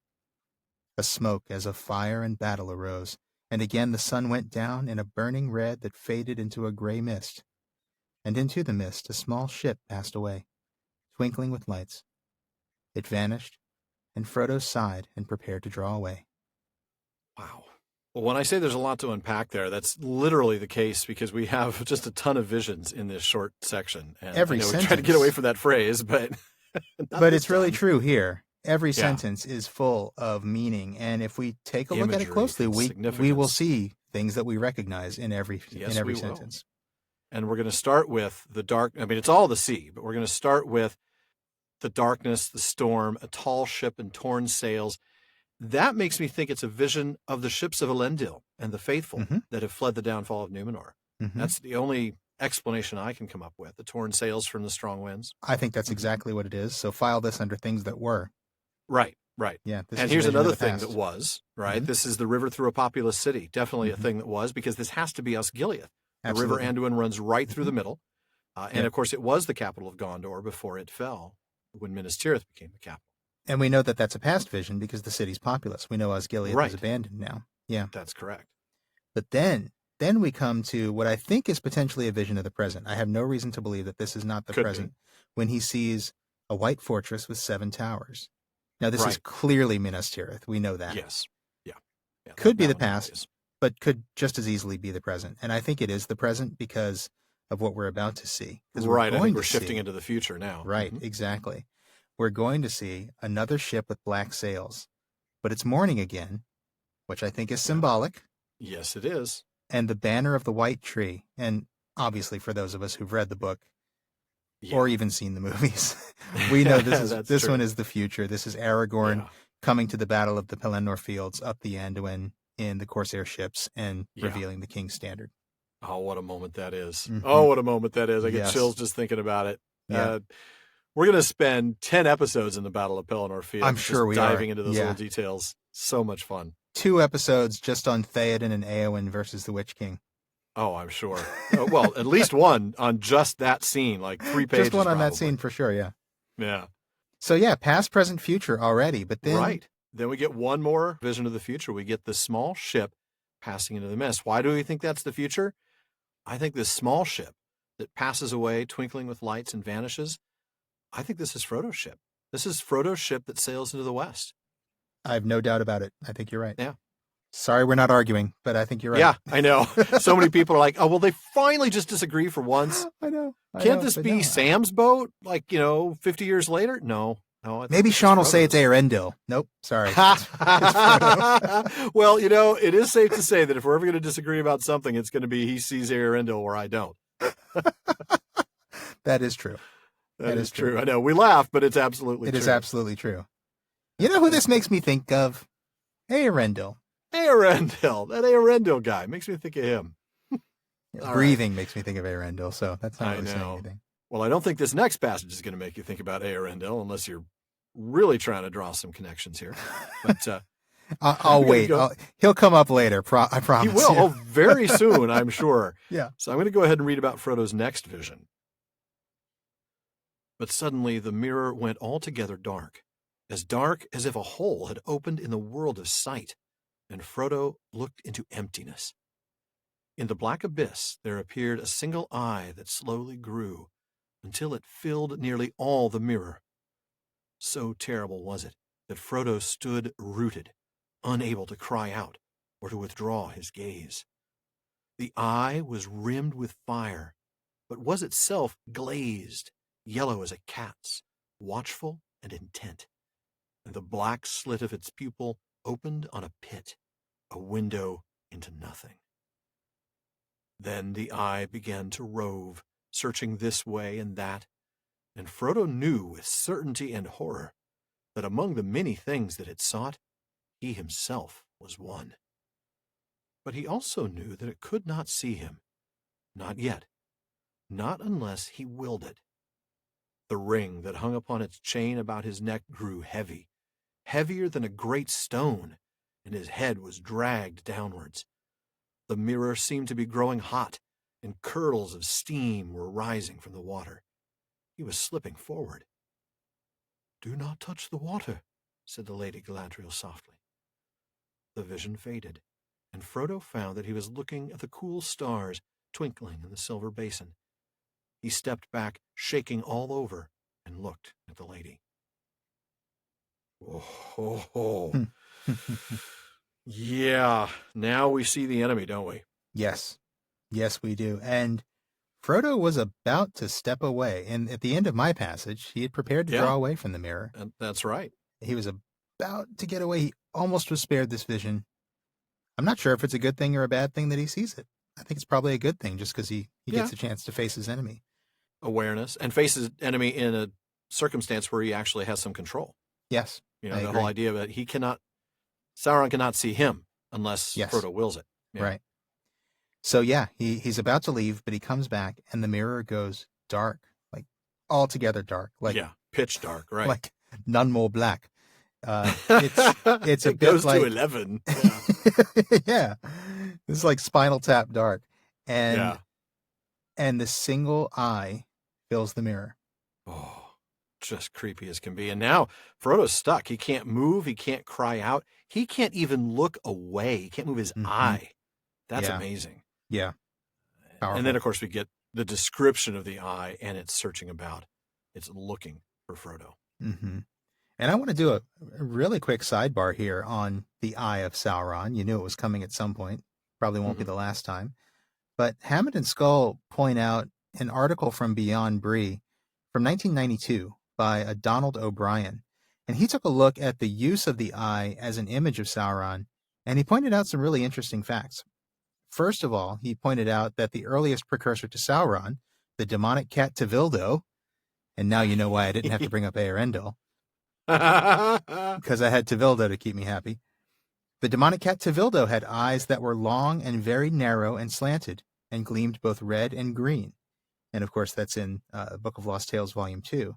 A smoke as of fire and battle arose, and again the sun went down in a burning red that faded into a gray mist. And into the mist a small ship passed away, twinkling with lights. It vanished, and Frodo sighed and prepared to draw away. Wow. Well, when I say there's a lot to unpack there, that's literally the case because we have just a ton of visions in this short section. And Every I know sentence. we try to get away from that phrase, but but it's really true here. Every sentence is full of meaning, and if we take a look at it closely, we will see things that we recognize in every sentence. And we're going to start with the dark. I mean, it's all the sea, but we're going to start with the darkness, the storm, a tall ship and torn sails. That makes me think it's a vision of the ships of Eärendil and the faithful that have fled the downfall of Númenor. That's the only explanation I can come up with, the torn sails from the strong winds. I think that's exactly what it is. So file this under things that were. Right, right. Yeah. And here's another thing that was, right? This is the river through a populous city. Definitely a thing that was, because this has to be Osgiliath. The river Anduin runs right through the middle. And of course, it was the capital of Gondor before it fell, when Minas Tirith became the capital. And we know that that's a past vision because the city's populous. We know Osgiliath is abandoned now. Yeah. That's correct. But then we come to what I think is potentially a vision of the present. I have no reason to believe that this is not the present. When he sees a white fortress with 7 towers. Now, this is clearly Minas Tirith. We know that. Yes. Yeah. Could be the past, but could just as easily be the present. And I think it is the present because of what we're about to see. Right. I think we're shifting into the future now. Right. Exactly. We're going to see another ship with black sails. But it's morning again, which I think is symbolic. Yes, it is. And the banner of the white tree. And obviously, for those of us who've read the book, or even seen the movies, we know this one is the future. This is Aragorn coming to the Battle of the Pelennor Fields up the Anduin in the Corsair ships and revealing the King's Standard. Oh, what a moment that is. Oh, what a moment that is. I get chills just thinking about it. Yeah. We're going to spend 10 episodes in the Battle of Pelennor Fields. I'm sure we are. Diving into those little details. So much fun. 2 episodes just on Theoden and Éowyn versus the Witch King. Oh, I'm sure. Well, at least one on just that scene, like 3 pages. Just one on that scene for sure, yeah. Yeah. So past, present, future already, but then... Right. Then we get one more vision of the future. We get the small ship passing into the mist. Why do we think that's the future? I think this small ship that passes away, twinkling with lights and vanishes, I think this is Frodo's ship. This is Frodo's ship that sails into the west. I have no doubt about it. I think you're right. Yeah. Sorry we're not arguing, but I think you're right. Yeah, I know. So many people are like, oh, well, they finally just disagree for once. I know. Can't this be Sam's boat, 50 years later? No. Maybe Sean will say it's Eärendil. Nope, sorry. Well, it is safe to say that if we're ever going to disagree about something, it's going to be he sees Eärendil or I don't. That is true. That is true. I know. We laugh, but it's absolutely true. It is absolutely true. You know who this makes me think of? Eärendil. Eärendil. That Eärendil guy. Makes me think of him. Breathing makes me think of Eärendil, so that's not really saying anything. Well, I don't think this next passage is going to make you think about Eärendil unless you're really trying to draw some connections here. But I'll wait. He'll come up later. I promise. He will. Oh, very soon, I'm sure. Yeah. So I'm going to go ahead and read about Frodo's next vision. But suddenly the mirror went altogether dark as if a hole had opened in the world of sight, and Frodo looked into emptiness. In the black abyss there appeared a single eye that slowly grew until it filled nearly all the mirror. So terrible was it that Frodo stood rooted, unable to cry out or to withdraw his gaze. The eye was rimmed with fire, but was itself glazed, yellow as a cat's, watchful and intent, and the black slit of its pupil opened on a pit, a window into nothing. Then the eye began to rove, searching this way and that, and Frodo knew with certainty and horror that among the many things that it sought, he himself was one. But he also knew that it could not see him. Not yet. Not unless he willed it. The ring that hung upon its chain about his neck grew heavy, heavier than a great stone, and his head was dragged downwards. The mirror seemed to be growing hot, and curdles of steam were rising from the water. He was slipping forward. "Do not touch the water," said the Lady Galadriel softly. The vision faded, and Frodo found that he was looking at the cool stars twinkling in the silver basin. He stepped back, shaking all over, and looked at the lady. Oh. Yeah, now we see the enemy, don't we? Yes. Yes, we do. And Frodo was about to step away. And at the end of my passage, he had prepared to draw away from the mirror. And that's right. He was about to get away. He almost was spared this vision. I'm not sure if it's a good thing or a bad thing that he sees it. I think it's probably a good thing just because he gets a chance to face his enemy. Awareness and face his enemy in a circumstance where he actually has some control. Yes. The whole idea that Sauron cannot see him unless Frodo wills it. Yeah. Right. So he's about to leave, but he comes back and the mirror goes dark, like altogether dark. Like pitch dark, right. Like none more black. It's a it bit goes like to 11. Yeah. It's like Spinal Tap dark. And the single eye fills the mirror. Oh, just creepy as can be. And now Frodo's stuck. He can't move. He can't cry out. He can't even look away. He can't move his eye. That's amazing. Yeah. Powerful. And then, of course, we get the description of the eye, and it's searching about. It's looking for Frodo. Mm-hmm. And I want to do a really quick sidebar here on the Eye of Sauron. You knew it was coming at some point. Probably won't be the last time. But Hammond and Skull point out an article from Beyond Bree from 1992 by Donald O'Brien. And he took a look at the use of the eye as an image of Sauron, and he pointed out some really interesting facts. First of all, he pointed out that the earliest precursor to Sauron, the demonic cat Tevildo, and now you know why I didn't have to bring up Eärendil, because I had Tevildo to keep me happy. The demonic cat Tevildo had eyes that were long and very narrow and slanted, and gleamed both red and green. And of course, that's in Book of Lost Tales, Volume 2.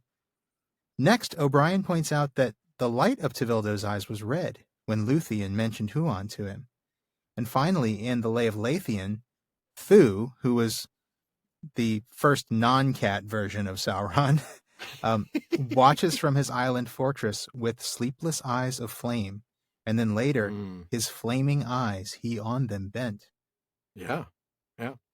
Next, O'Brien points out that the light of Tevildo's eyes was red when Luthien mentioned Huon to him. And finally, in the Lay of Leithian, Thu, who was the first non-cat version of Sauron, watches from his island fortress with sleepless eyes of flame, and then later, his flaming eyes he on them bent. Yeah.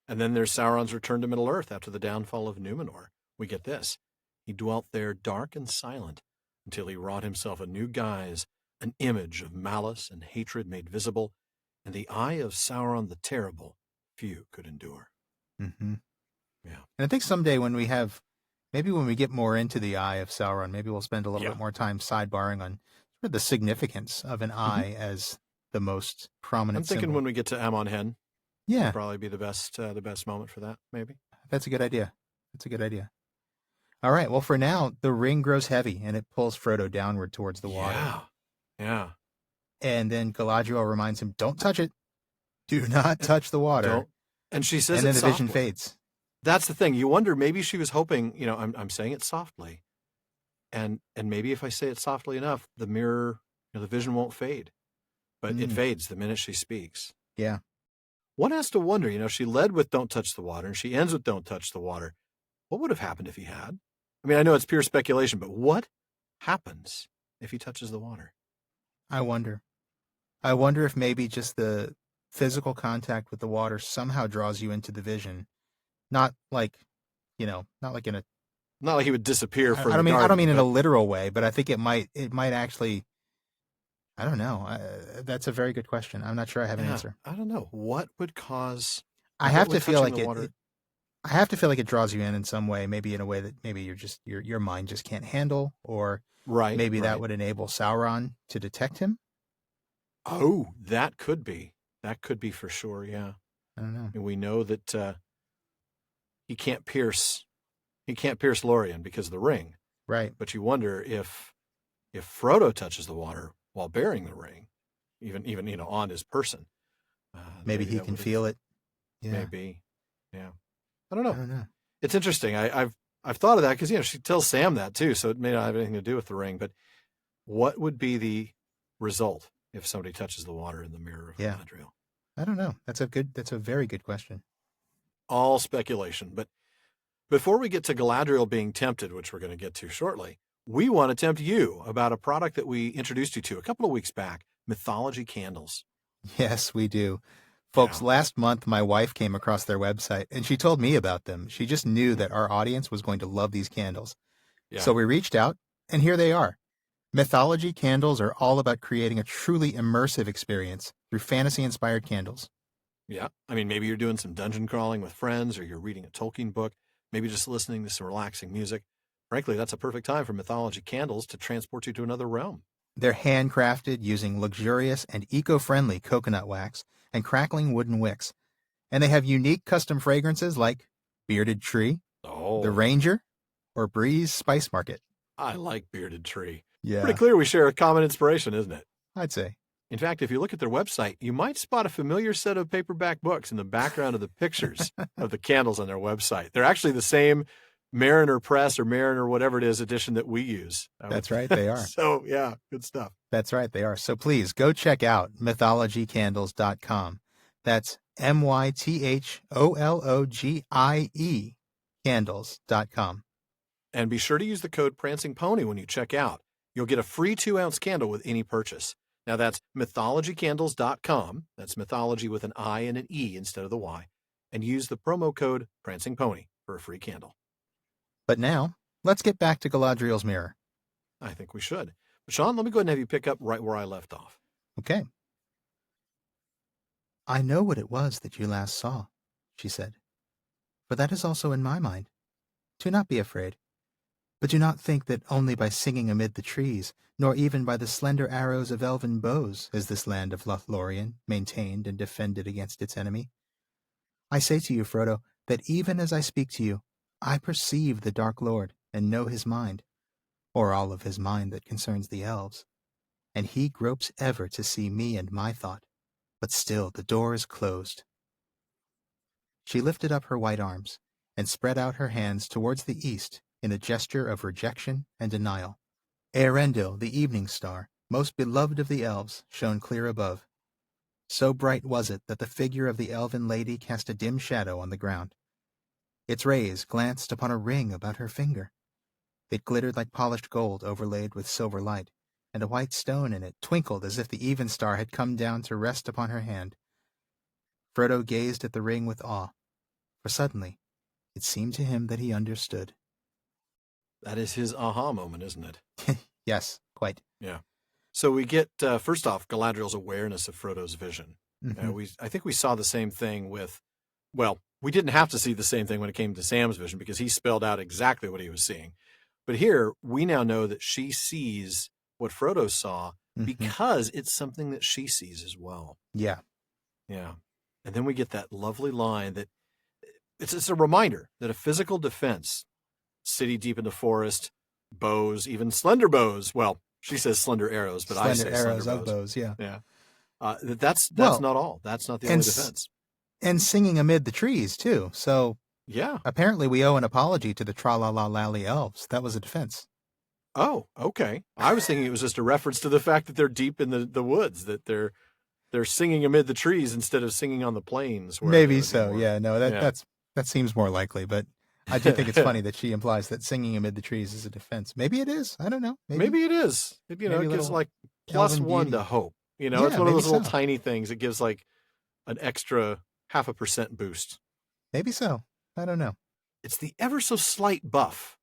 And then there's Sauron's return to Middle-earth after the downfall of Numenor. We get this. He dwelt there dark and silent until he wrought himself a new guise, an image of malice and hatred made visible, and the eye of Sauron the Terrible few could endure. Mm-hmm. Yeah. And I think someday when we get more into the eye of Sauron, maybe we'll spend a little bit more time sidebarring on sort of the significance of an eye as the most prominent I'm thinking symbol. when we get to Amon Hen, yeah, will probably be the best moment for that, maybe. That's a good idea. All right. Well, for now, the ring grows heavy and it pulls Frodo downward towards the water. Yeah. And then Galadriel reminds him, "Don't touch it. Do not touch the water." Don't. And she says, and then the softly. vision fades. That's the thing. You wonder, maybe she was hoping, I'm saying it softly. And maybe if I say it softly enough, the mirror, the vision won't fade. But it fades the minute she speaks. Yeah. One has to wonder, she led with "don't touch the water," and she ends with "don't touch the water." What would have happened if he had? I mean, I know it's pure speculation, but what happens if he touches the water? I wonder if maybe just the physical contact with the water somehow draws you into the vision. Not like in a... Not like he would disappear from I the garden, don't mean in a literal way, but I think it might actually... I don't know. That's a very good question. I'm not sure I have an answer. I don't know. What would cause... I have to feel like it draws you in some way, maybe in a way that maybe your mind just can't handle, or maybe that would enable Sauron to detect him. Oh, that could be. That could be for sure, yeah. I don't know. And we know that he can't pierce Lorien because of the ring. Right. But you wonder if Frodo touches the water while bearing the ring, even on his person, Maybe he can feel it. Yeah. Maybe. Yeah. I don't know. I don't know. It's interesting. I've thought of that because, she tells Sam that too, so it may not have anything to do with the ring, but what would be the result if somebody touches the water in the mirror of Galadriel? I don't know. That's a very good question. All speculation. But before we get to Galadriel being tempted, which we're going to get to shortly, we want to tempt you about a product that we introduced you to a couple of weeks back, Mythology Candles. Yes, we do. Folks, last month my wife came across their website and she told me about them. She just knew that our audience was going to love these candles. Yeah. So we reached out, and here they are. Mythology Candles are all about creating a truly immersive experience through fantasy-inspired candles. Yeah. I mean, maybe you're doing some dungeon crawling with friends, or you're reading a Tolkien book, maybe just listening to some relaxing music. Frankly, that's a perfect time for Mythology Candles to transport you to another realm. They're handcrafted using luxurious and eco-friendly coconut wax and crackling wooden wicks. And they have unique custom fragrances like Bearded Tree, The Ranger, or Breeze Spice Market. I like Bearded Tree. Yeah. Pretty clear we share a common inspiration, isn't it? I'd say. In fact, if you look at their website, you might spot a familiar set of paperback books in the background of the pictures of the candles on their website. They're actually the same Mariner Press or Mariner whatever it is edition that we use. That's right, they are. So, yeah, good stuff. That's right, they are. So please go check out mythologycandles.com. That's MYTHOLOGIE candles.com. And be sure to use the code Prancing Pony when you check out. You'll get a free 2-ounce candle with any purchase. Now that's mythologycandles.com. That's mythology with an I and an E instead of the Y. And use the promo code Prancing Pony for a free candle. But now, let's get back to Galadriel's mirror. I think we should. But Sean, let me go ahead and have you pick up right where I left off. Okay. I know what it was that you last saw, she said. For that is also in my mind. Do not be afraid. But do not think that only by singing amid the trees, nor even by the slender arrows of elven bows, is this land of Lothlorien maintained and defended against its enemy. I say to you, Frodo, that even as I speak to you, I perceive the Dark Lord and know his mind, or all of his mind that concerns the elves. And he gropes ever to see me and my thought, but still the door is closed. She lifted up her white arms and spread out her hands towards the east in a gesture of rejection and denial. Eärendil, the evening star, most beloved of the elves, shone clear above. So bright was it that the figure of the elven lady cast a dim shadow on the ground. Its rays glanced upon a ring about her finger. It glittered like polished gold overlaid with silver light, and a white stone in it twinkled as if the even star had come down to rest upon her hand. Frodo gazed at the ring with awe, for suddenly it seemed to him that he understood. That is his aha moment, isn't it? Yes, quite. Yeah. So we get, first off, Galadriel's awareness of Frodo's vision. Mm-hmm. I think we saw the same thing with, well, we didn't have to see the same thing when it came to Sam's vision because he spelled out exactly what he was seeing. But here, we now know that she sees what Frodo saw because it's something that she sees as well. Yeah. Yeah. And then we get that lovely line that it's a reminder that a physical defense, city deep in the forest, bows, even slender bows. Well, she says slender arrows, but I say arrows slender of bows. Yeah. Yeah. That's not all. That's not the only defense. And singing amid the trees, too. So, yeah. Apparently we owe an apology to the Tra-la-la-lally elves. That was a defense. Oh, okay. I was thinking it was just a reference to the fact that they're deep in the woods, that they're singing amid the trees instead of singing on the plains. Maybe so. Yeah. No, that seems more likely, but I do think it's funny that she implies that singing amid the trees is a defense. Maybe it is. I don't know. Maybe it is. It gives like +1 to hope. It's one of those little tiny things. It gives like an extra 0.5% boost. Maybe so. I don't know. It's the ever so slight buff.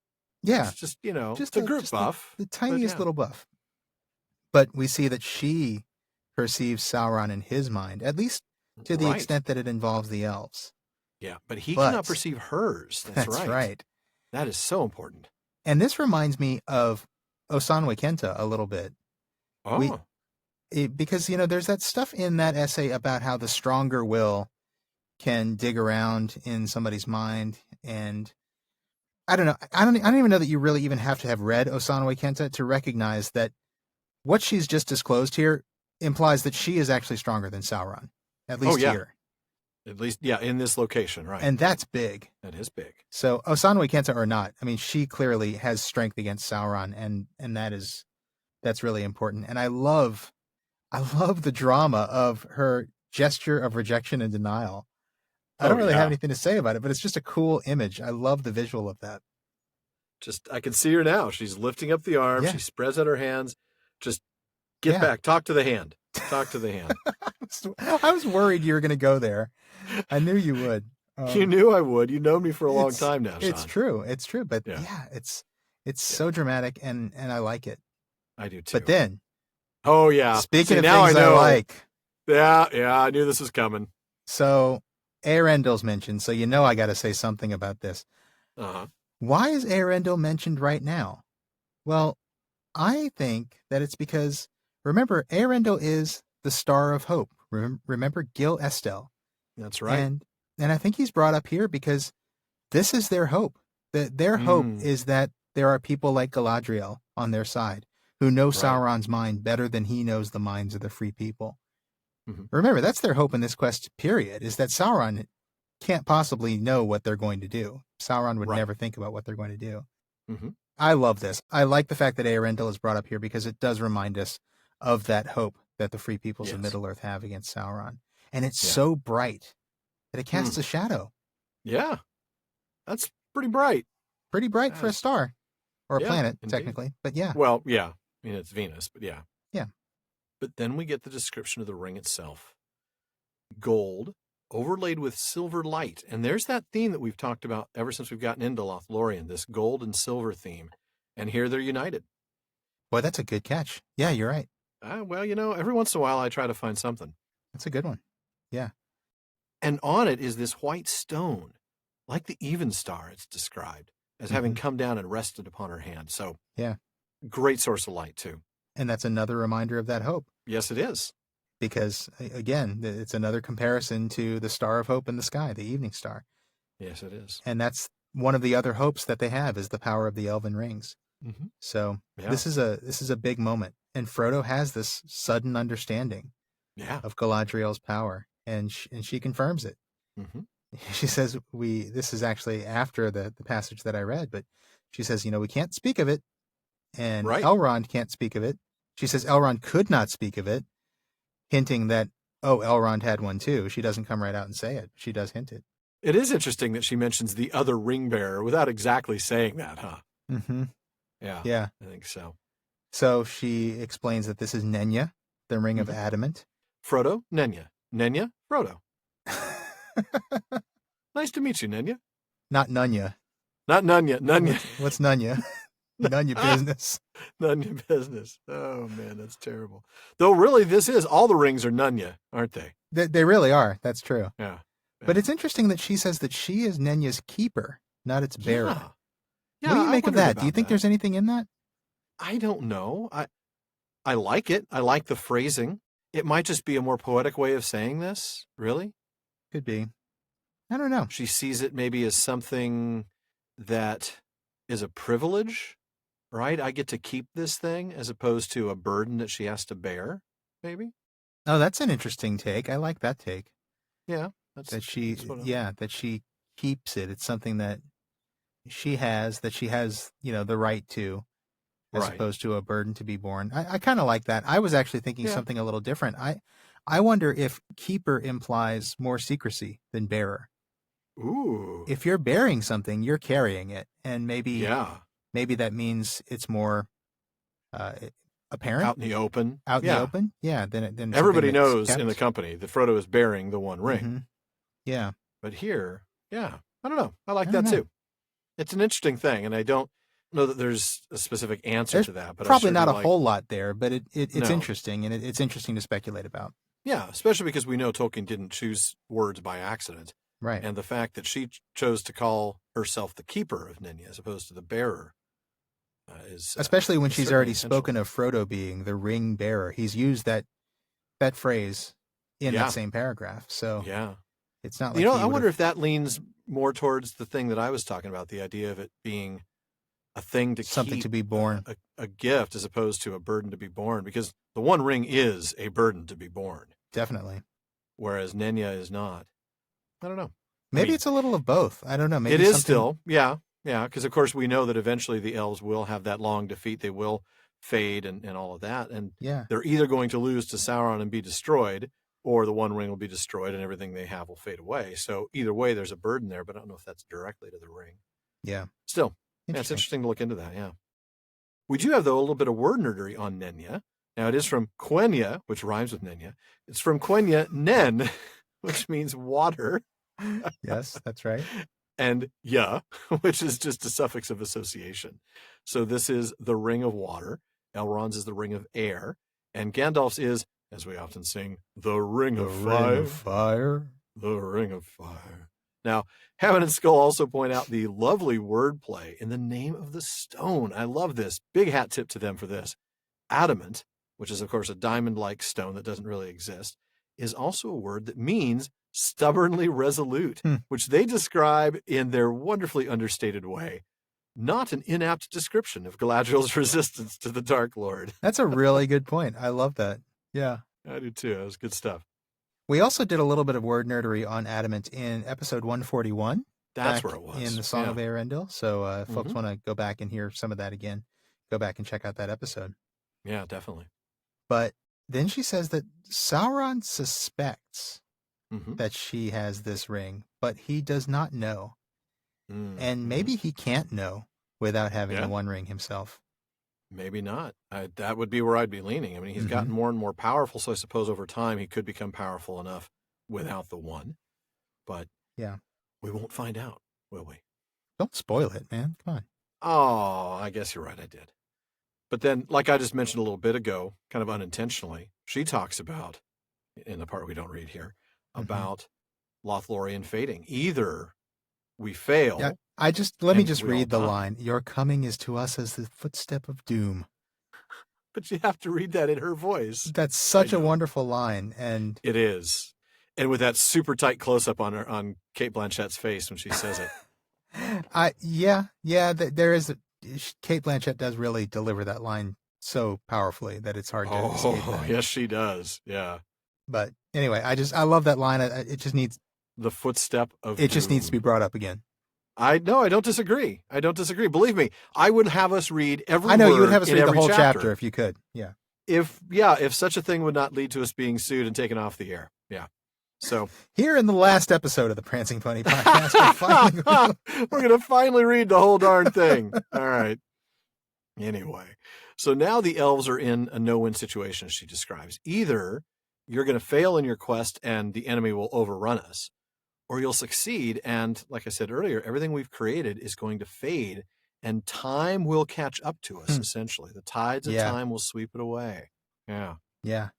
Yeah. It's just, a group buff. The tiniest little buff. But we see that she perceives Sauron in his mind, at least to the extent that it involves the elves. Yeah, but he cannot perceive hers. That's right. That is so important. And this reminds me of Osanwe Kenta a little bit. Oh. Because, there's that stuff in that essay about how the stronger will can dig around in somebody's mind. And I don't know. I don't even know that you really even have to have read Osanwe Kenta to recognize that what she's just disclosed here implies that she is actually stronger than Sauron. at least here. At least, yeah, in this location, right. And that's big. That is big. So Osanwe Kenta or not, I mean, she clearly has strength against Sauron, and that's really important. And I love the drama of her gesture of rejection and denial. I don't really have anything to say about it, but it's just a cool image. I love the visual of that. I can see her now. She's lifting up the arm. Yeah. She spreads out her hands. Just get back. Talk to the hand. Talk to the hand. I was worried you were going to go there. I knew you would. You knew I would. You've known me for a long time now, Sean. It's true. It's true. But it's so dramatic, and I like it. I do too. But then, speaking of things I like. Yeah, I knew this was coming. So Eärendil's mentioned, so I got to say something about this. Why is Eärendil mentioned right now? Well, I think that it's because, remember, Eärendil is the Star of Hope. Remember Gil Estel. That's right. And I think he's brought up here because this is their hope. Their hope is that there are people like Galadriel on their side who know Sauron's mind better than he knows the minds of the free people. Mm-hmm. Remember, that's their hope in this quest, period, is that Sauron can't possibly know what they're going to do. Sauron would never think about what they're going to do. Mm-hmm. I love this. I like the fact that Eärendil is brought up here because it does remind us of that hope that the free peoples of Middle-earth have against Sauron. And it's so bright that it casts a shadow. Yeah. That's pretty bright. Pretty bright for a star. Or a planet, indeed. Technically. But yeah. Well, yeah. I mean, it's Venus, but yeah. Yeah. But then we get the description of the ring itself. Gold, overlaid with silver light. And there's that theme that we've talked about ever since we've gotten into Lothlorien, this gold and silver theme. And here they're united. Boy, that's a good catch. Yeah, you're right. Well, every once in a while I try to find something. That's a good one. Yeah. And on it is this white stone, like the even star it's described, as having come down and rested upon her hand. So, great source of light, too. And that's another reminder of that hope. Yes, it is. Because, again, it's another comparison to the Star of Hope in the sky, the evening star. Yes, it is. And that's one of the other hopes that they have is the power of the elven rings. Mm-hmm. So this is a big moment. And Frodo has this sudden understanding of Galadriel's power. And she confirms it. Mm-hmm. She says, this is actually after the passage that I read, but she says, we can't speak of it. And Elrond can't speak of it. She says Elrond could not speak of it, hinting that, Elrond had one too. She doesn't come right out and say it. She does hint it. It is interesting that she mentions the other ring bearer without exactly saying that, huh? Mm-hmm. Yeah. I think so. So she explains that this is Nenya, the ring of adamant. Frodo, Nenya. Nenya, Frodo. Nice to meet you, Nenya. Not Nunya. Not Nunya. Nunya. What's Nunya? Nunya business. Nunya business. Oh, man, that's terrible. Though, really, all the rings are Nunya, aren't they? They really are. That's true. Yeah. But it's interesting that she says that she is Nenya's keeper, not its bearer. Yeah, what do you make of that? Do you think there's anything in that? I don't know. I like it. I like the phrasing. It might just be a more poetic way of saying this, really. Could be. I don't know. She sees it maybe as something that is a privilege, right? I get to keep this thing as opposed to a burden that she has to bear, maybe. Oh, that's an interesting take. I like that take. Yeah. That she keeps it. It's something that she has, the right to, as opposed to a burden to be borne. I kind of like that. I was actually thinking something a little different. I wonder if keeper implies more secrecy than bearer. Ooh. If you're bearing something, you're carrying it. And maybe that means it's more apparent. Out in the open. Out in the open? Yeah. Then everybody knows in the company that Frodo is bearing the one ring. Mm-hmm. Yeah. But here, I don't know. I like that too. It's an interesting thing, and I don't know that there's a specific answer to that. But probably not a whole lot there, but it's interesting, and it's interesting to speculate about. Yeah, especially because we know Tolkien didn't choose words by accident. Right. And the fact that she chose to call herself the keeper of Nenya as opposed to the bearer is... especially when she's already spoken of Frodo being the ring bearer. He's used that phrase in that same paragraph. So it's not like I wonder if that leans more towards the thing that I was talking about, the idea of it being a thing to something keep, to be born, a gift as opposed to a burden to be born, because the one ring is a burden to be born. Definitely. whereas Nenya is not. I don't know. Maybe it's a little of both. I don't know. Maybe it is still, yeah, because of course we know that eventually the elves will have that long defeat. They will fade and all of that, and they're either going to lose to Sauron and be destroyed, or the One Ring will be destroyed and everything they have will fade away. So either way, there's a burden there, but I don't know if that's directly to the ring. Yeah. Still, it's interesting to look into that, yeah. We do have, though, a little bit of word nerdery on Nenya. Now, it is from Quenya, which rhymes with Nenya. It's from Quenya Nen, which means water. Yes, that's right. And ya, which is just a suffix of association. So this is the Ring of Water. Elrond's is the Ring of Air. And Gandalf's is, as we often sing, the Ring of Fire. Ring of Fire. The Ring of Fire. Now, Hammond and Skull also point out the lovely wordplay in the name of the stone. I love this. Big hat tip to them for this. Adamant, which is, of course, a diamond-like stone that doesn't really exist, is also a word that means stubbornly resolute, which they describe in their wonderfully understated way. Not an inapt description of Galadriel's resistance to the Dark Lord. That's a really good point. I love that. Yeah. I do too. That was good stuff. We also did a little bit of word nerdery on Adamant in episode 141. That's where it was. In the Song of Eärendil. So if folks want to go back and hear some of that again, go back and check out that episode. Yeah, definitely. But then she says that Sauron suspects that she has this ring, but he does not know. And maybe he can't know without having the One Ring himself. Maybe not. That would be where I'd be leaning. I mean, he's gotten more and more powerful, so I suppose over time he could become powerful enough without the one. But we won't find out, will we? Don't spoil it, man. Come on. Oh, I guess you're right. I did. But then, like I just mentioned a little bit ago, kind of unintentionally, she talks about, in the part we don't read here, about Lothlorien fading. Either we fail. Yeah, let me just read the line. Your coming is to us as the footstep of doom. But you have to read that in her voice. That's such a wonderful line. And it is. And with that super tight close-up on Cate Blanchett's face when she says it. There is Cate Blanchett does really deliver that line so powerfully that it's hard to escape that. Yes, she does. Yeah. But anyway, I love that line. It just needs the footstep of it just needs to be brought up again. I don't disagree. Believe me, I would have us read every I know word you would have us read the whole chapter if you could. Yeah. If such a thing would not lead to us being sued and taken off the air. Yeah. So here in the last episode of the Prancing Pony podcast, we're going to finally read the whole darn thing. All right. Anyway, so now the elves are in a no-win situation, as she describes. Either you're going to fail in your quest and the enemy will overrun us, or you'll succeed. And like I said earlier, everything we've created is going to fade and time will catch up to us, essentially. The tides of time will sweep it away. Yeah. Yeah.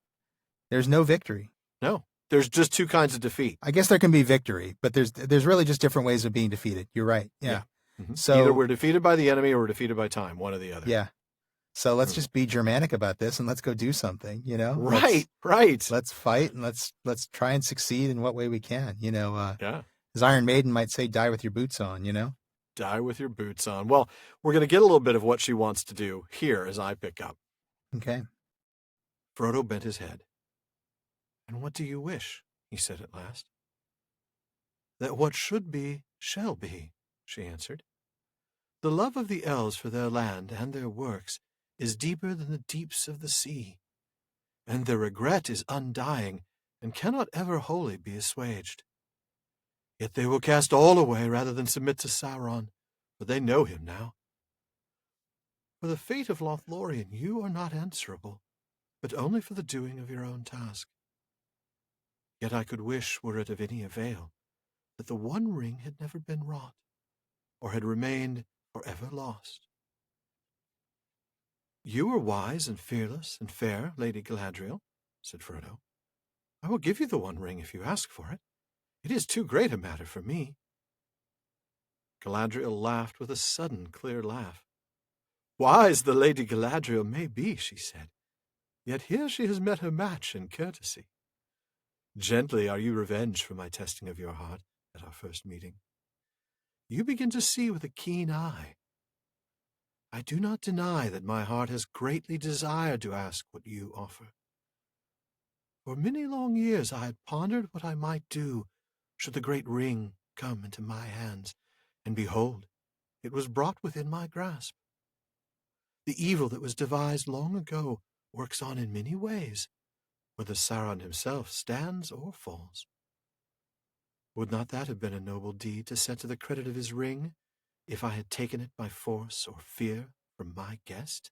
There's no victory. No. There's just two kinds of defeat. I guess there can be victory, but there's really just different ways of being defeated. You're right. Yeah. So either we're defeated by the enemy or we're defeated by time, one or the other. Yeah. So let's just be Germanic about this and let's go do something, Right. Let's fight and let's try and succeed in what way we can, Yeah. As Iron Maiden might say, die with your boots on, Die with your boots on. Well, we're going to get a little bit of what she wants to do here as I pick up. Okay. Frodo bent his head. And what do you wish? He said at last. That what should be, shall be, she answered. The love of the elves for their land and their works is deeper than the deeps of the sea, and their regret is undying and cannot ever wholly be assuaged. Yet they will cast all away rather than submit to Sauron, for they know him now. For the fate of Lothlorien you are not answerable, but only for the doing of your own task. Yet I could wish, were it of any avail, that the One Ring had never been wrought, or had remained forever lost. You are wise and fearless and fair, Lady Galadriel, said Frodo. I will give you the One Ring if you ask for it. It is too great a matter for me. Galadriel laughed with a sudden, clear laugh. Wise the Lady Galadriel may be, she said, yet here she has met her match in courtesy. Gently are you revenged for my testing of your heart at our first meeting. You begin to see with a keen eye. I do not deny that my heart has greatly desired to ask what you offer. For many long years I had pondered what I might do should the great ring come into my hands, and behold, it was brought within my grasp. The evil that was devised long ago works on in many ways, whether Sauron himself stands or falls. Would not that have been a noble deed to set to the credit of his ring, if I had taken it by force or fear from my guest?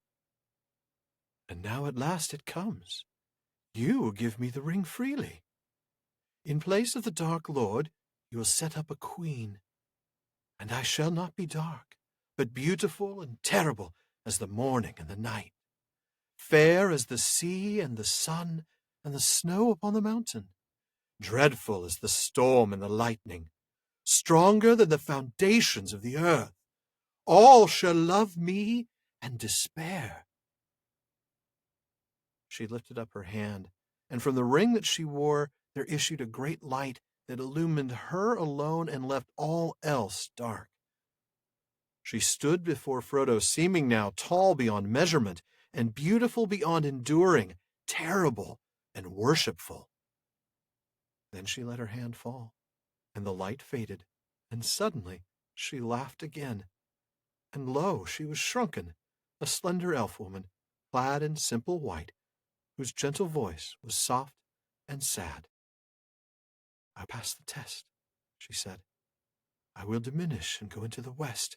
And now at last it comes. You will give me the ring freely. In place of the Dark Lord, you will set up a queen. And I shall not be dark, but beautiful and terrible as the morning and the night, fair as the sea and the sun and the snow upon the mountain, dreadful as the storm and the lightning, stronger than the foundations of the earth. All shall love me and despair. She lifted up her hand, and from the ring that she wore there issued a great light that illumined her alone and left all else dark. She stood before Frodo, seeming now tall beyond measurement and beautiful beyond enduring, terrible and worshipful. Then she let her hand fall, and the light faded, and suddenly she laughed again. And lo, she was shrunken, a slender elf woman, clad in simple white, whose gentle voice was soft and sad. I passed the test, she said. I will diminish and go into the west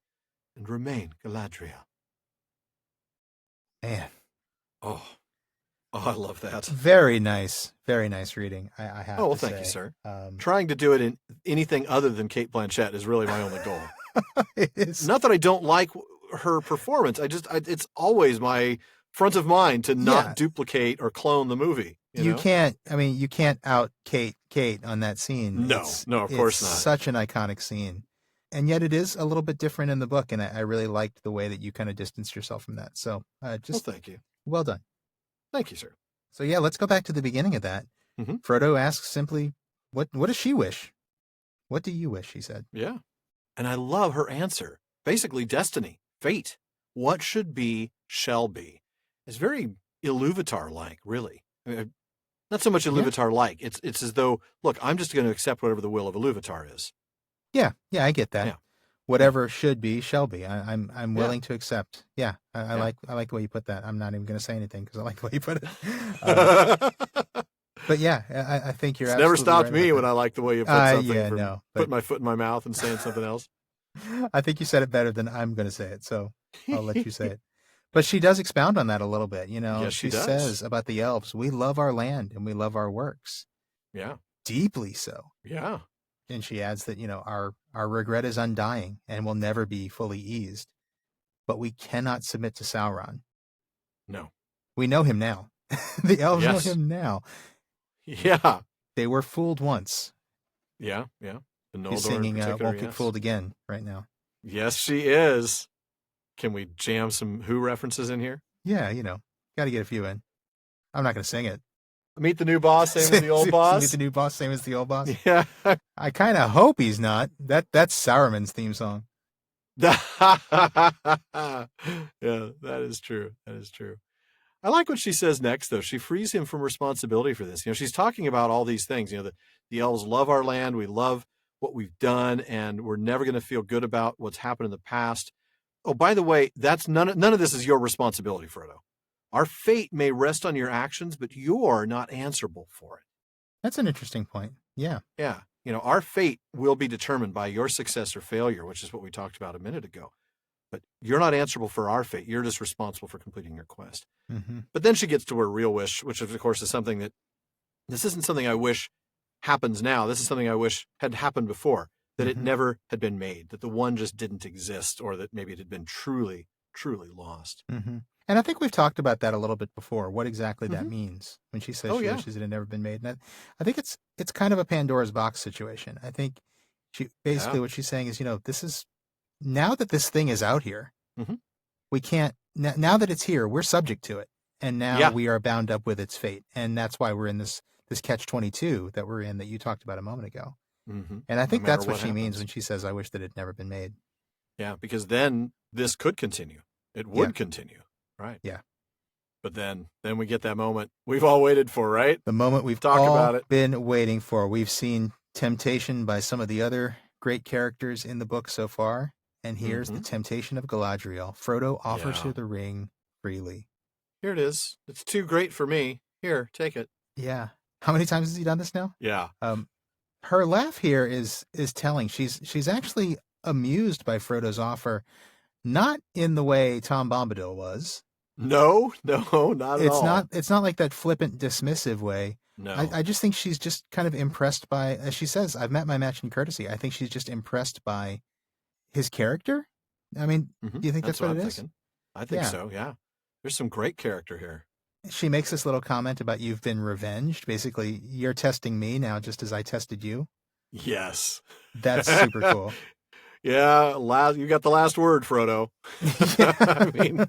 and remain Galadriel. Man. Oh, I love that. Very nice reading. I have to say. Oh, well, thank you, sir. Trying to do it in anything other than Cate Blanchett is really my only goal. It is. Not that I don't like her performance. It's always my front of mind to not duplicate or clone the movie. You know? You can't out Kate on that scene. No, of course not. It's such an iconic scene. And yet it is a little bit different in the book, and I really liked the way that you kind of distanced yourself from that. So well, thank you. Well done. Thank you, sir. So yeah, let's go back to the beginning of that. Mm-hmm. Frodo asks simply, what does she wish? What do you wish, he said. Yeah. And I love her answer. Basically, destiny, fate. What should be, shall be. It's very Iluvatar-like, really. I mean, not so much Iluvatar-like. It's as though, look, I'm just going to accept whatever the will of Iluvatar is. Yeah, I get that. Yeah. Whatever should be, shall be. I'm willing to accept. Yeah, I like the way you put that. I'm not even going to say anything because I like the way you put it. But yeah, I think you're. It's never stopped right me when I like the way you put something. Put my foot in my mouth and saying something else. I think you said it better than I'm going to say it, so I'll let you say it. But she does expound on that a little bit. Yes, she does. Says about the elves, we love our land and we love our works. Yeah, deeply so. Yeah. And she adds that, our regret is undying and will never be fully eased, but we cannot submit to Sauron. No. We know him now. The elves know him now. Yeah. They were fooled once. Yeah. The Noldor He's singing Won't Get yes. Fooled Again right now. Yes, she is. Can we jam some Who references in here? Yeah, got to get a few in. I'm not going to sing it. Meet the new boss, same as the old boss. Meet the new boss, same as the old boss. Yeah. I kind of hope he's not. That's Saruman's theme song. Yeah, that is true. I like what she says next, though. She frees him from responsibility for this. She's talking about all these things. The elves love our land. We love what we've done, and we're never going to feel good about what's happened in the past. Oh, by the way, that's none of this is your responsibility, Frodo. Our fate may rest on your actions, but you're not answerable for it. That's an interesting point. Yeah. Yeah. Our fate will be determined by your success or failure, which is what we talked about a minute ago. But you're not answerable for our fate. You're just responsible for completing your quest. Mm-hmm. But then she gets to her real wish, which of course is something that this isn't something I wish happens now. This is something I wish had happened before, that it never had been made, that the one just didn't exist, or that maybe it had been truly, truly lost. Mm-hmm. And I think we've talked about that a little bit before, what exactly that means when she says she wishes it had never been made. And I think it's kind of a Pandora's box situation. I think what she's saying is, this is, now that this thing is out here, we can't, now that it's here, we're subject to it. And now we are bound up with its fate. And that's why we're in this catch-22 that we're in that you talked about a moment ago. Mm-hmm. And I think that's what she means when she says, I wish that it had never been made. Yeah, because then this could continue. It would continue. Right. Yeah. But then we get that moment we've all waited for, right? The moment we've Talk all about it. been waiting for. We've seen temptation by some of the other great characters in the book so far. And here's the temptation of Galadriel. Frodo offers her the ring freely. Here it is. It's too great for me. Here, take it. Yeah. How many times has he done this now? Yeah. Her laugh here is telling. She's actually amused by Frodo's offer, not in the way Tom Bombadil was. No, not at all. It's not like that flippant, dismissive way. No. I just think she's just kind of impressed by, as she says, I've met my match in courtesy. I think she's just impressed by his character. I mean, do you think that's what it is? Thinking. I think so, yeah. There's some great character here. She makes this little comment about you've been revenged. Basically, you're testing me now just as I tested you. Yes. That's super cool. Yeah, you got the last word, Frodo. I mean...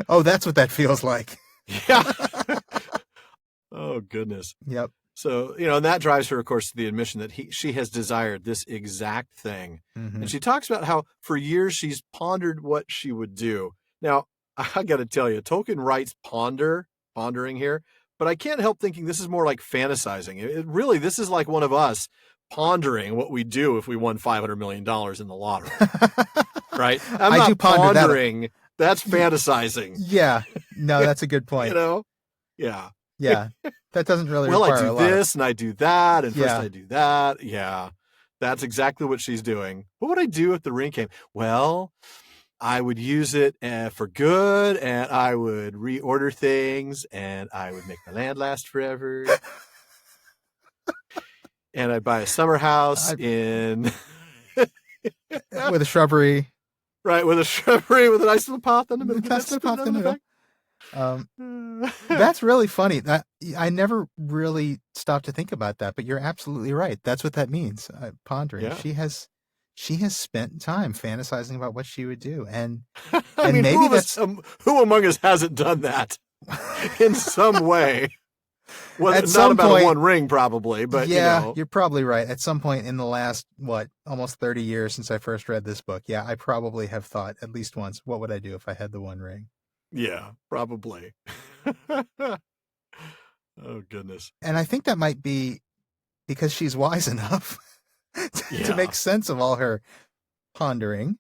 Oh, that's what that feels like. Yeah. Oh, goodness. Yep. So, and that drives her, of course, to the admission that she has desired this exact thing. Mm-hmm. And she talks about how for years she's pondered what she would do. Now, I got to tell you, Tolkien writes pondering here, but I can't help thinking this is more like fantasizing. This is like one of us pondering what we do if we won $500 million in the lottery. Right? I'm not pondering. That's fantasizing. Yeah. No, that's a good point. Yeah. Yeah. That doesn't really require I do a lot this and I do that, and first I do that. Yeah. That's exactly what she's doing. What would I do if the ring came? Well, I would use it for good, and I would reorder things, and I would make my land last forever. And I'd buy a summer house with a shrubbery. Right, with a shrubbery with a nice little path in the middle. That's really funny. I never really stopped to think about that, but you're absolutely right. That's what that means. Pondering. Yeah. She has spent time fantasizing about what she would do, and I mean, maybe who among us hasn't done that in some way? Well, at not some about point, a one ring, probably, but you're probably right. At some point in the last almost 30 years since I first read this book, I probably have thought at least once, what would I do if I had the one ring? Yeah, probably. Oh goodness! And I think that might be because she's wise enough to make sense of all her pondering,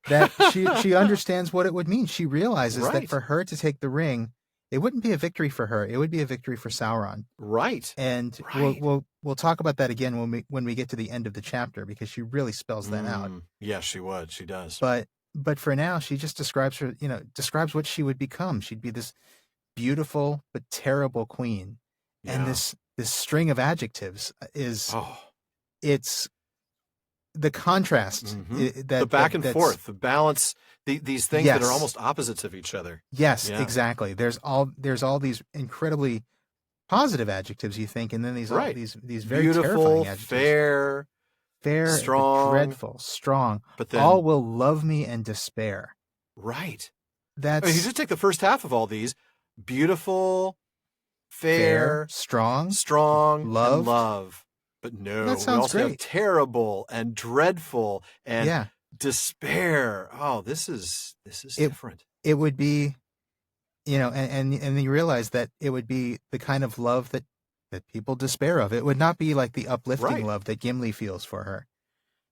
that she understands what it would mean. She realizes that for her to take the ring, it wouldn't be a victory for her. It would be a victory for Sauron. Right. And we'll talk about that again when we get to the end of the chapter, because she really spells that out. Yeah, she would. She does. But for now, she just describes what she would become. She'd be this beautiful but terrible queen. Yeah. And this string of adjectives it's the contrast, the back and forth, the balance, these things that are almost opposites of each other. Yes, exactly. There's all these incredibly positive adjectives, you think, and then these very beautiful, terrifying adjectives. Fair, strong, dreadful, strong. But then, all will love me and despair. Right. You just take the first half of all these: beautiful, fair, strong, loved. And love. But no, we also have terrible and dreadful and despair. Oh, this is different. It would be, and you realize that it would be the kind of love that people despair of. It would not be like the uplifting love that Gimli feels for her.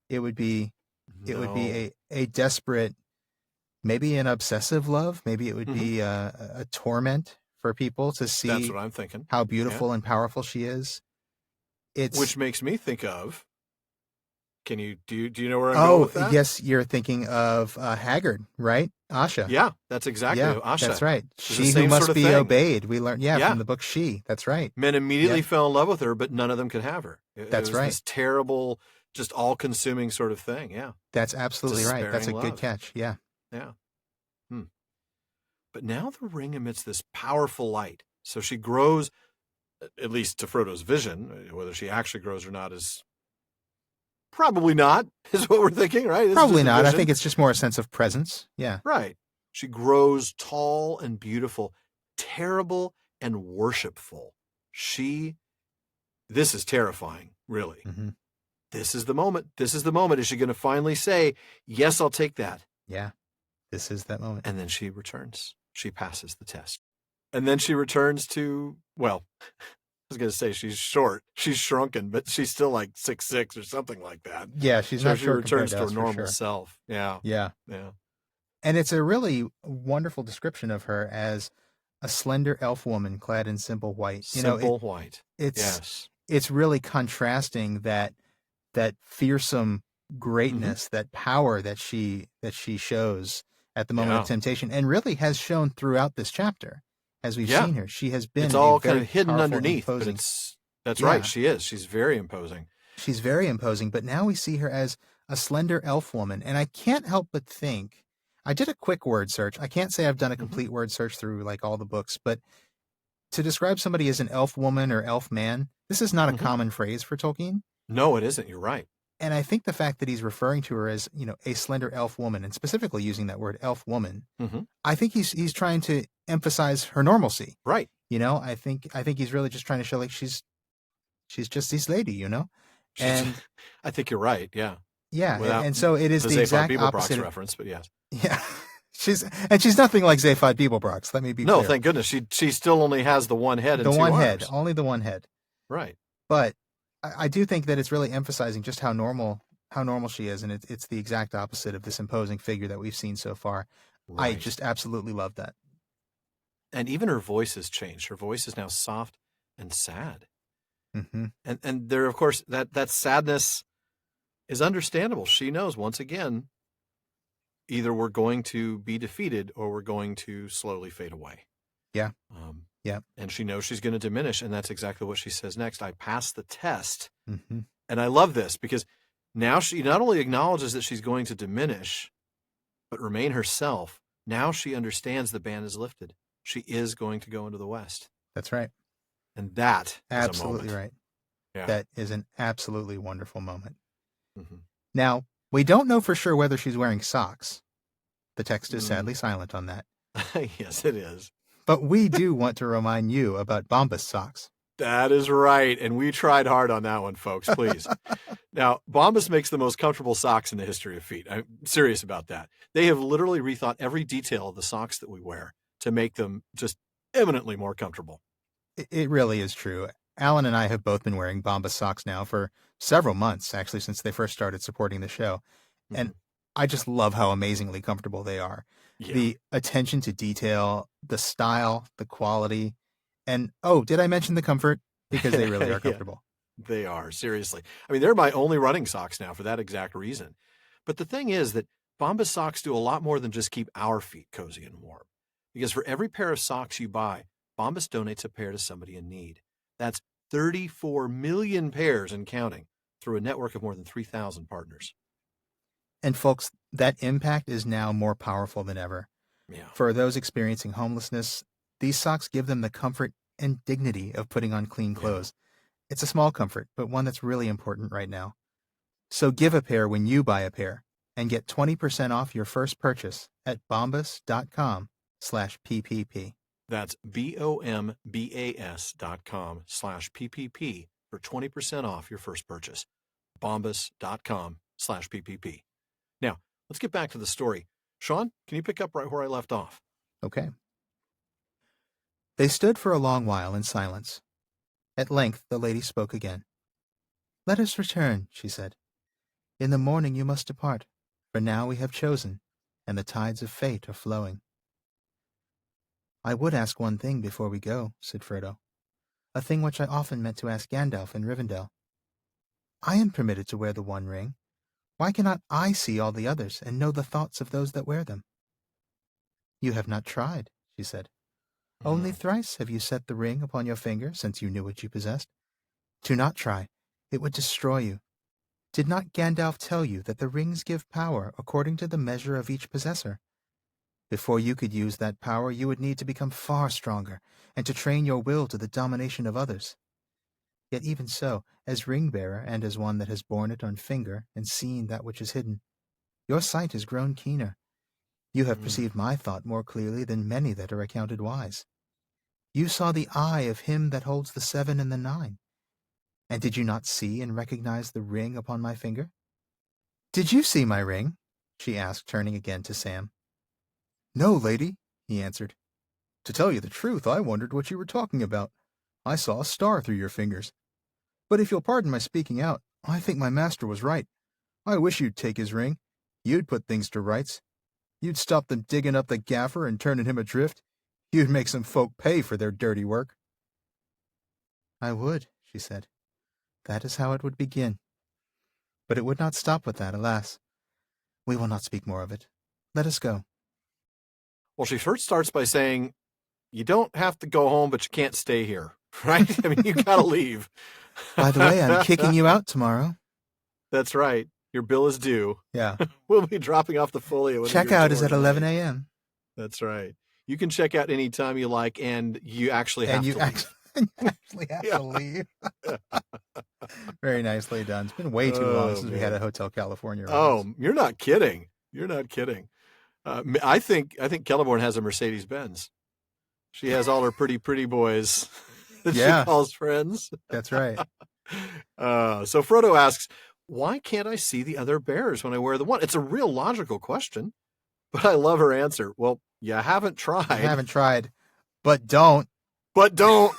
It would be a desperate, maybe an obsessive love. Maybe it would be a torment for people to see. That's what I'm thinking. How beautiful and powerful she is. Which makes me think of. Can you do you know where I'm going with that? Oh, yes, you're thinking of Haggard, right? Asha. Yeah, that's exactly Asha. That's right. She who must be obeyed. We learned, from the book She. That's right. Men immediately fell in love with her, but none of them could have her. That's right. This terrible, just all-consuming sort of thing. Yeah. That's absolutely right. That's a good catch. Yeah. Yeah. But now the ring emits this powerful light. So she grows, at least to Frodo's vision. Whether she actually grows or not is probably not, is what we're thinking, right? Probably not. I think it's just more a sense of presence. Yeah. Right. She grows tall and beautiful, terrible and worshipful. This is terrifying, really. Mm-hmm. This is the moment. Is she going to finally say, yes, I'll take that? Yeah. This is that moment. And then she returns. She passes the test. And then she returns to, well, I was going to say she's short. She's shrunken, but she's still like 6'6" or something like that. Yeah, she's So not she short compared returns to to her us for normal sure. self. Yeah. Yeah. Yeah. And it's a really wonderful description of her as a slender elf woman clad in simple white. Simple white. It's really contrasting that fearsome greatness, that power that she shows at the moment of temptation, and really has shown throughout this chapter as we've seen her. She has been it's all a very kind of hidden powerful, underneath, imposing. but that's right. She is. She's very imposing. She's very imposing, but now we see her as a slender elf woman, and I can't help but think. I did a quick word search. I can't say I've done a complete word search through like all the books, but to describe somebody as an elf woman or elf man, this is not a common phrase for Tolkien. No, it isn't. You're right. And I think the fact that he's referring to her as, a slender elf woman, and specifically using that word elf woman, I think he's trying to emphasize her normalcy. Right. I think he's really just trying to show like she's just this lady, And I think you're right. Yeah. Yeah, and so it is the exact opposite reference, but yes. Yeah. She's nothing like Zaphod Beeblebrox, let me be clear. No, thank goodness. She still only has the one head and the two one arms. head, only the one head. Right. But I do think that it's really emphasizing just how normal she is, and it's the exact opposite of this imposing figure that we've seen so far. Right. I just absolutely love that. And even her voice has changed. Her voice is now soft and sad. Mm-hmm. And there, of course, that sadness is understandable. She knows, once again, either we're going to be defeated or we're going to slowly fade away. Yeah. Yeah. And she knows she's going to diminish, and that's exactly what she says next. I passed the test. Mm-hmm. And I love this because now she not only acknowledges that she's going to diminish, but remain herself. Now she understands the ban is lifted. She is going to go into the West. That's right. And that is absolutely a moment. Right. Yeah. That is an absolutely wonderful moment. Mm-hmm. Now, we don't know for sure whether she's wearing socks. The text is sadly silent on that. Yes, it is. But we do want to remind you about Bombas socks. That is right. And we tried hard on that one, folks, please. Now, Bombas makes the most comfortable socks in the history of feet. I'm serious about that. They have literally rethought every detail of the socks that we wear to make them just eminently more comfortable. It really is true. Alan and I have both been wearing Bombas socks now for several months, actually, since they first started supporting the show. Mm-hmm. And I just love how amazingly comfortable they are. Yeah. The attention to detail, the style, the quality, and did I mention the comfort? Because they really are comfortable. Yeah, they are, seriously. I mean, they're my only running socks now for that exact reason. But the thing is that Bombas socks do a lot more than just keep our feet cozy and warm. Because for every pair of socks you buy, Bombas donates a pair to somebody in need. That's 34 million pairs and counting through a network of more than 3,000 partners. And folks, that impact is now more powerful than ever. Yeah. For those experiencing homelessness, these socks give them the comfort and dignity of putting on clean clothes. Yeah. It's a small comfort, but one that's really important right now. So give a pair when you buy a pair and get 20% off your first purchase at bombas.com/PPP. That's BOMBAS.com/PPP for 20% off your first purchase. Bombas.com/PPP. Now, let's get back to the story. Sean, can you pick up right where I left off? Okay. They stood for a long while in silence. At length the lady spoke again. "Let us return," she said. "In the morning you must depart, for now we have chosen, and the tides of fate are flowing." "I would ask one thing before we go," said Frodo, "a thing which I often meant to ask Gandalf in Rivendell. I am permitted to wear the One Ring. Why cannot I see all the others and know the thoughts of those that wear them?" "You have not tried," she said. "Only thrice have you set the ring upon your finger since you knew what you possessed. Do not try. It would destroy you. Did not Gandalf tell you that the rings give power according to the measure of each possessor? Before you could use that power, you would need to become far stronger and to train your will to the domination of others. Yet even so, as ring-bearer and as one that has borne it on finger and seen that which is hidden, your sight has grown keener. You have perceived my thought more clearly than many that are accounted wise. You saw the eye of him that holds the 7 and the 9. And did you not see and recognize the ring upon my finger?" "Did you see my ring?" she asked, turning again to Sam. "No, lady," he answered. To tell you the truth, I wondered what you were talking about. I saw a star through your fingers. But if you'll pardon my speaking out, I think my master was right. I wish you'd take his ring. You'd put things to rights. You'd stop them digging up the gaffer and turning him adrift. You'd make some folk pay for their dirty work. I would, she said. That is how it would begin. But it would not stop with that, alas. We will not speak more of it. Let us go. Well, she first starts by saying, you don't have to go home, but you can't stay here, right? I mean, you got to leave. By the way, I'm kicking you out tomorrow. That's right. Your bill is due. Yeah. We'll be dropping off the folio. Checkout is at 11 a.m. That's right. You can check out anytime you like, and you actually have to leave. Actually have to leave. Very nicely done. It's been way too long since we had a Hotel California. Oh, you're not kidding. You're not kidding. I think Celeborn has a Mercedes-Benz. She has all her pretty boys that she calls friends. That's right. So Frodo asks, why can't I see the other bears when I wear the one? It's a real logical question, but I love her answer. Well, you haven't tried. You haven't tried, but don't. But don't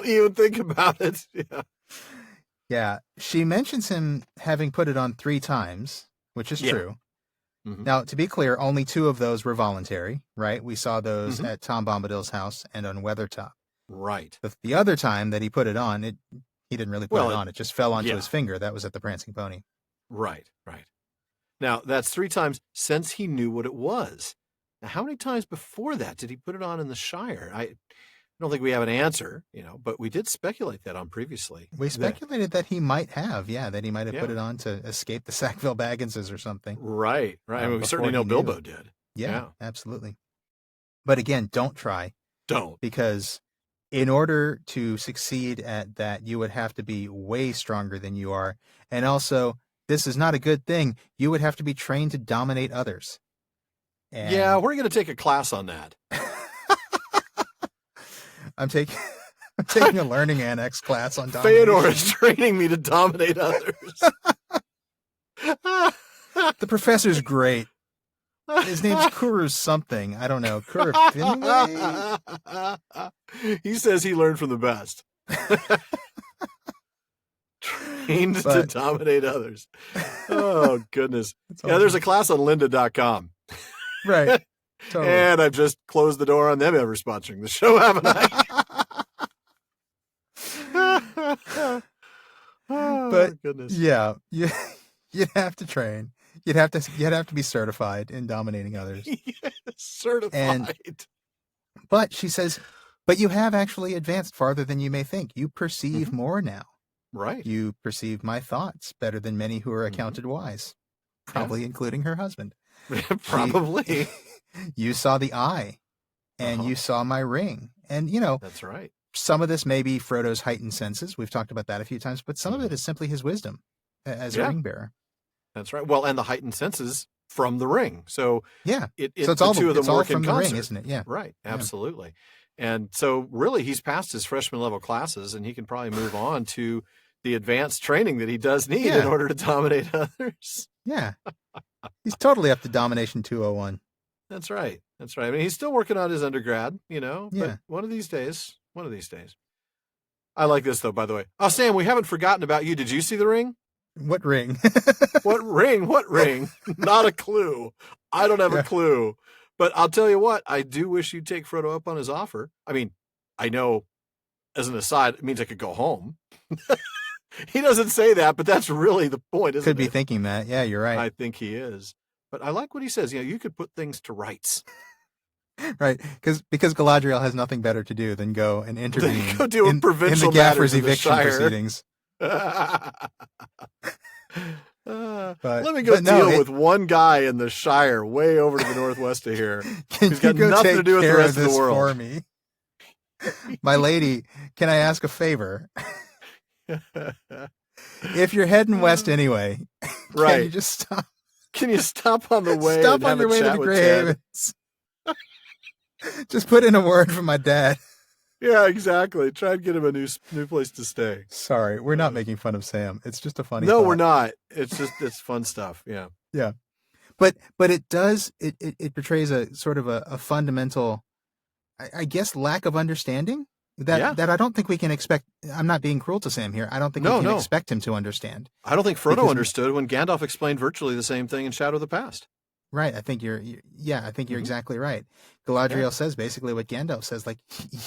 even think about it. Yeah. Yeah. She mentions him having put it on 3 times, which is true. Mm-hmm. Now, to be clear, only 2 of those were voluntary, right? We saw those at Tom Bombadil's house and on Weathertop. Right. The other time that he put it on, he didn't really put it on. It just fell onto his finger. That was at the Prancing Pony. Right. Now, that's 3 times since he knew what it was. Now, how many times before that did he put it on in the Shire? I don't think we have an answer, but we did speculate that on previously. We speculated that he might have, that he might have put it on to escape the Sackville Bagginses or something. Right. I mean, we certainly know Bilbo did. Yeah, absolutely. But again, don't try. Don't. Because in order to succeed at that, you would have to be way stronger than you are. And also, this is not a good thing. You would have to be trained to dominate others. And yeah, we're going to take a class on that. I'm taking a learning annex class on domination. Feodor is training me to dominate others. The professor's great. His name's Kuru something. I don't know. Kuru Finlay? He says he learned from the best. Trained to dominate others. Oh, goodness. Yeah, there's a class on lynda.com. Right. Totally. And I've just closed the door on them ever sponsoring the show, haven't I? But goodness. Yeah, you'd have to train. You'd have to be certified in dominating others. Yes, certified. But she says, but you have actually advanced farther than you may think. You perceive more now. Right. You perceive my thoughts better than many who are accounted wise, probably including her husband. Probably. You saw the eye, and you saw my ring. And, that's right. Some of this may be Frodo's heightened senses. We've talked about that a few times, but some of it is simply his wisdom as a ring bearer. That's right. Well, and the heightened senses from the ring. So so it's all two of them work in concert, the ring, isn't it? Yeah. Right. Absolutely. Yeah. And so really he's passed his freshman level classes, and he can probably move on to the advanced training that he does need in order to dominate others. Yeah. He's totally up to Domination 201. That's right. I mean, he's still working on his undergrad, but Yeah. one of these days. I like this, though, by the way. Oh, Sam, we haven't forgotten about you. Did you see the ring? What ring? What ring? Not a clue. I don't have a clue. But I'll tell you what, I do wish you'd take Frodo up on his offer. I mean, I know, as an aside, it means I could go home. He doesn't say that, but that's really the point, isn't it? Could be thinking that. Yeah, you're right. I think he is. But I like what he says. You could put things to rights. Right, because Galadriel has nothing better to do than go and intervene go deal with provincial in the Gaffer's matters in the eviction Shire. proceedings. Let me go deal with one guy in the Shire way over to the northwest of here. He's got nothing to do with the rest of the world. For me? My lady, can I ask a favor? If you're heading west anyway, can you just stop? Can you stop on the way? Stop on your way to the Grey Havens. Just put in a word for my dad. Yeah, exactly. Try and get him a new place to stay. Sorry, we're not making fun of Sam. It's just a funny. No, thought. we're not. It's fun stuff. Yeah. Yeah. But it does it portrays a sort of a fundamental I guess, lack of understanding Yeah. that I don't think we can expect. I'm not being cruel to Sam here. I don't think we can expect him to understand. I don't think Frodo understood when Gandalf explained virtually the same thing in Shadow of the Past. Right. I think you're exactly right. Galadriel says basically what Gandalf says, like,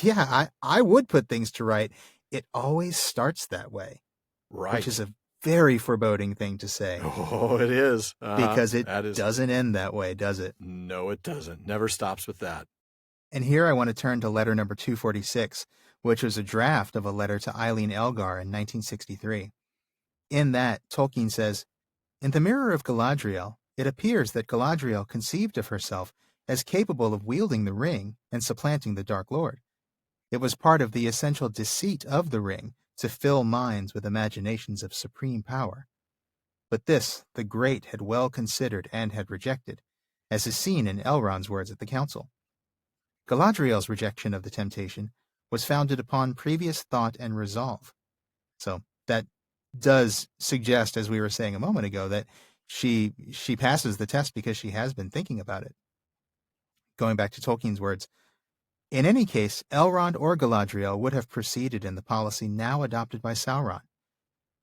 yeah, I would put things to right. It always starts that way. Right. Which is a very foreboding thing to say. Oh, it is. Because it doesn't end that way, does it? No, it doesn't. Never stops with that. And here I want to turn to letter number 246, which was a draft of a letter to Eileen Elgar in 1963. In that, Tolkien says, "In the Mirror of Galadriel, it appears that Galadriel conceived of herself as capable of wielding the ring and supplanting the Dark Lord. It was part of the essential deceit of the ring to fill minds with imaginations of supreme power. But this the Great had well considered and had rejected, as is seen in Elrond's words at the council. Galadriel's rejection of the temptation was founded upon previous thought and resolve." So that does suggest, as we were saying a moment ago, that she passes the test because she has been thinking about it. Going back to Tolkien's words, "In any case, Elrond or Galadriel would have proceeded in the policy now adopted by Sauron.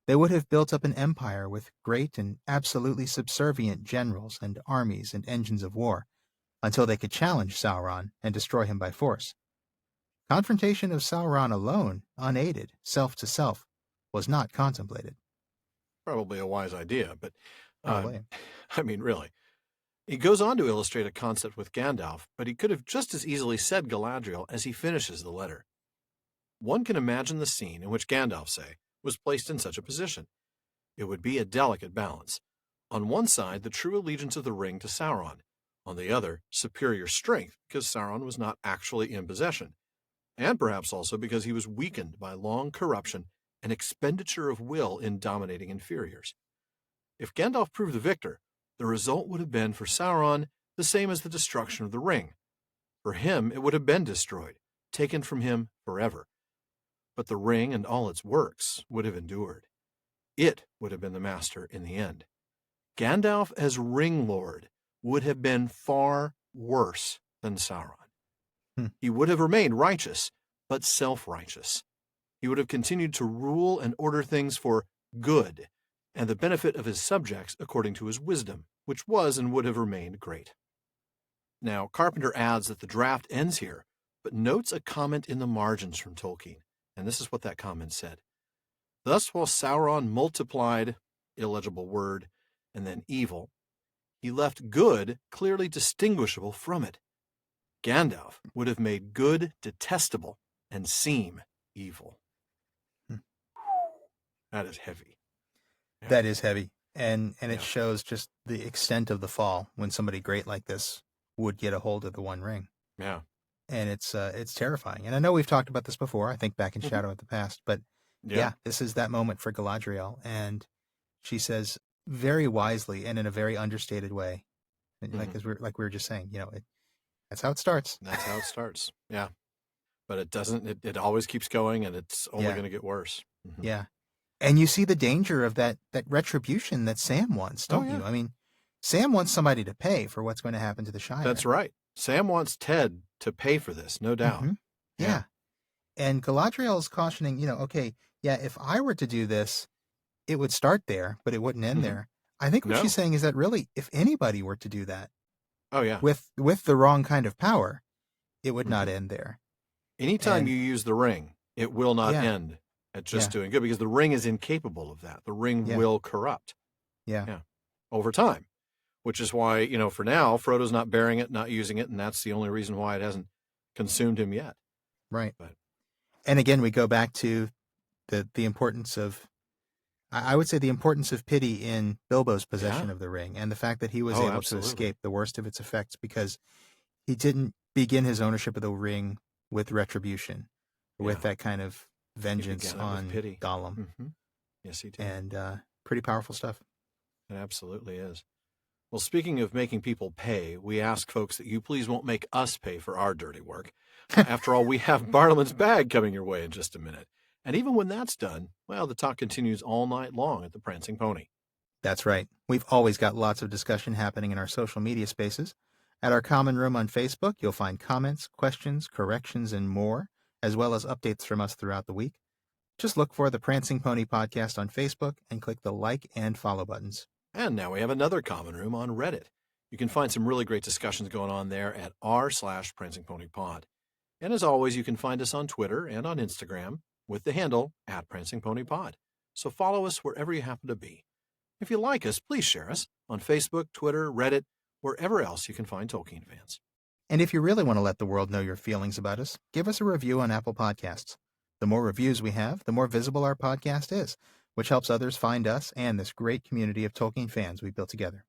They would have built up an empire with great and absolutely subservient generals and armies and engines of war, until they could challenge Sauron and destroy him by force. Confrontation of Sauron alone, unaided, self to self, was not contemplated." Probably a wise idea, but I mean, really. He goes on to illustrate a concept with Gandalf, but he could have just as easily said Galadriel as he finishes the letter. One can imagine the scene in which Gandalf, say, was placed in such a position. It would be a delicate balance. On one side, the true allegiance of the ring to Sauron. On the other, superior strength, because Sauron was not actually in possession, and perhaps also because he was weakened by long corruption and expenditure of will in dominating inferiors. If Gandalf proved the victor, the result would have been for Sauron the same as the destruction of the ring. For him, it would have been destroyed, taken from him forever. But the ring and all its works would have endured. It would have been the master in the end. Gandalf as Ring Lord would have been far worse than Sauron. He would have remained righteous, but self-righteous. He would have continued to rule and order things for good, and the benefit of his subjects according to his wisdom, which was and would have remained great. Now, Carpenter adds that the draft ends here, but notes a comment in the margins from Tolkien, and this is what that comment said. "Thus, while Sauron multiplied," illegible word, and then evil, "he left good clearly distinguishable from it. Gandalf would have made good detestable and seem evil." That is heavy. Yeah. That is heavy. And it shows just the extent of the fall when somebody great like this would get a hold of the One Ring. Yeah. And it's terrifying. And I know we've talked about this before, I think back in Shadow of the Past, but this is that moment for Galadriel. And she says very wisely and in a very understated way, like we were just saying, that's how it starts. That's how it starts. Yeah. But it doesn't, it always keeps going, and it's only going to get worse. Yeah. And you see the danger of that retribution that Sam wants, don't you? I mean, Sam wants somebody to pay for what's going to happen to the Shire. That's right. Sam wants Ted to pay for this, no doubt. Yeah. And Galadriel is cautioning, if I were to do this, it would start there, but it wouldn't end there. I think what she's saying is that really, if anybody were to do that, with the wrong kind of power, it would not end there. Anytime you use the ring, it will not end at just doing good, because the ring is incapable of that. The ring will corrupt. Yeah. Over time, which is why, for now, Frodo's not bearing it, not using it, and that's the only reason why it hasn't consumed him yet. Right. And again, we go back to the importance of, I would say, the importance of pity in Bilbo's possession of the ring, and the fact that he was able to escape the worst of its effects because he didn't begin his ownership of the ring with retribution, with that kind of vengeance on Gollum. Yes, he did. And pretty powerful stuff. It absolutely is. Well, speaking of making people pay, we ask folks that you please won't make us pay for our dirty work. After all, we have Bartleman's Bag coming your way in just a minute. And even when that's done, well, the talk continues all night long at the Prancing Pony. That's right. We've always got lots of discussion happening in our social media spaces. At our common room on Facebook, you'll find comments, questions, corrections, and more, as well as updates from us throughout the week. Just look for the Prancing Pony Podcast on Facebook and click the like and follow buttons. And now we have another common room on Reddit. You can find some really great discussions going on there at r/PrancingPonyPod. And as always, you can find us on Twitter and on Instagram with the handle @PrancingPonyPod. So follow us wherever you happen to be. If you like us, please share us on Facebook, Twitter, Reddit, wherever else you can find Tolkien fans. And if you really want to let the world know your feelings about us, give us a review on Apple Podcasts. The more reviews we have, the more visible our podcast is, which helps others find us and this great community of Tolkien fans we built together.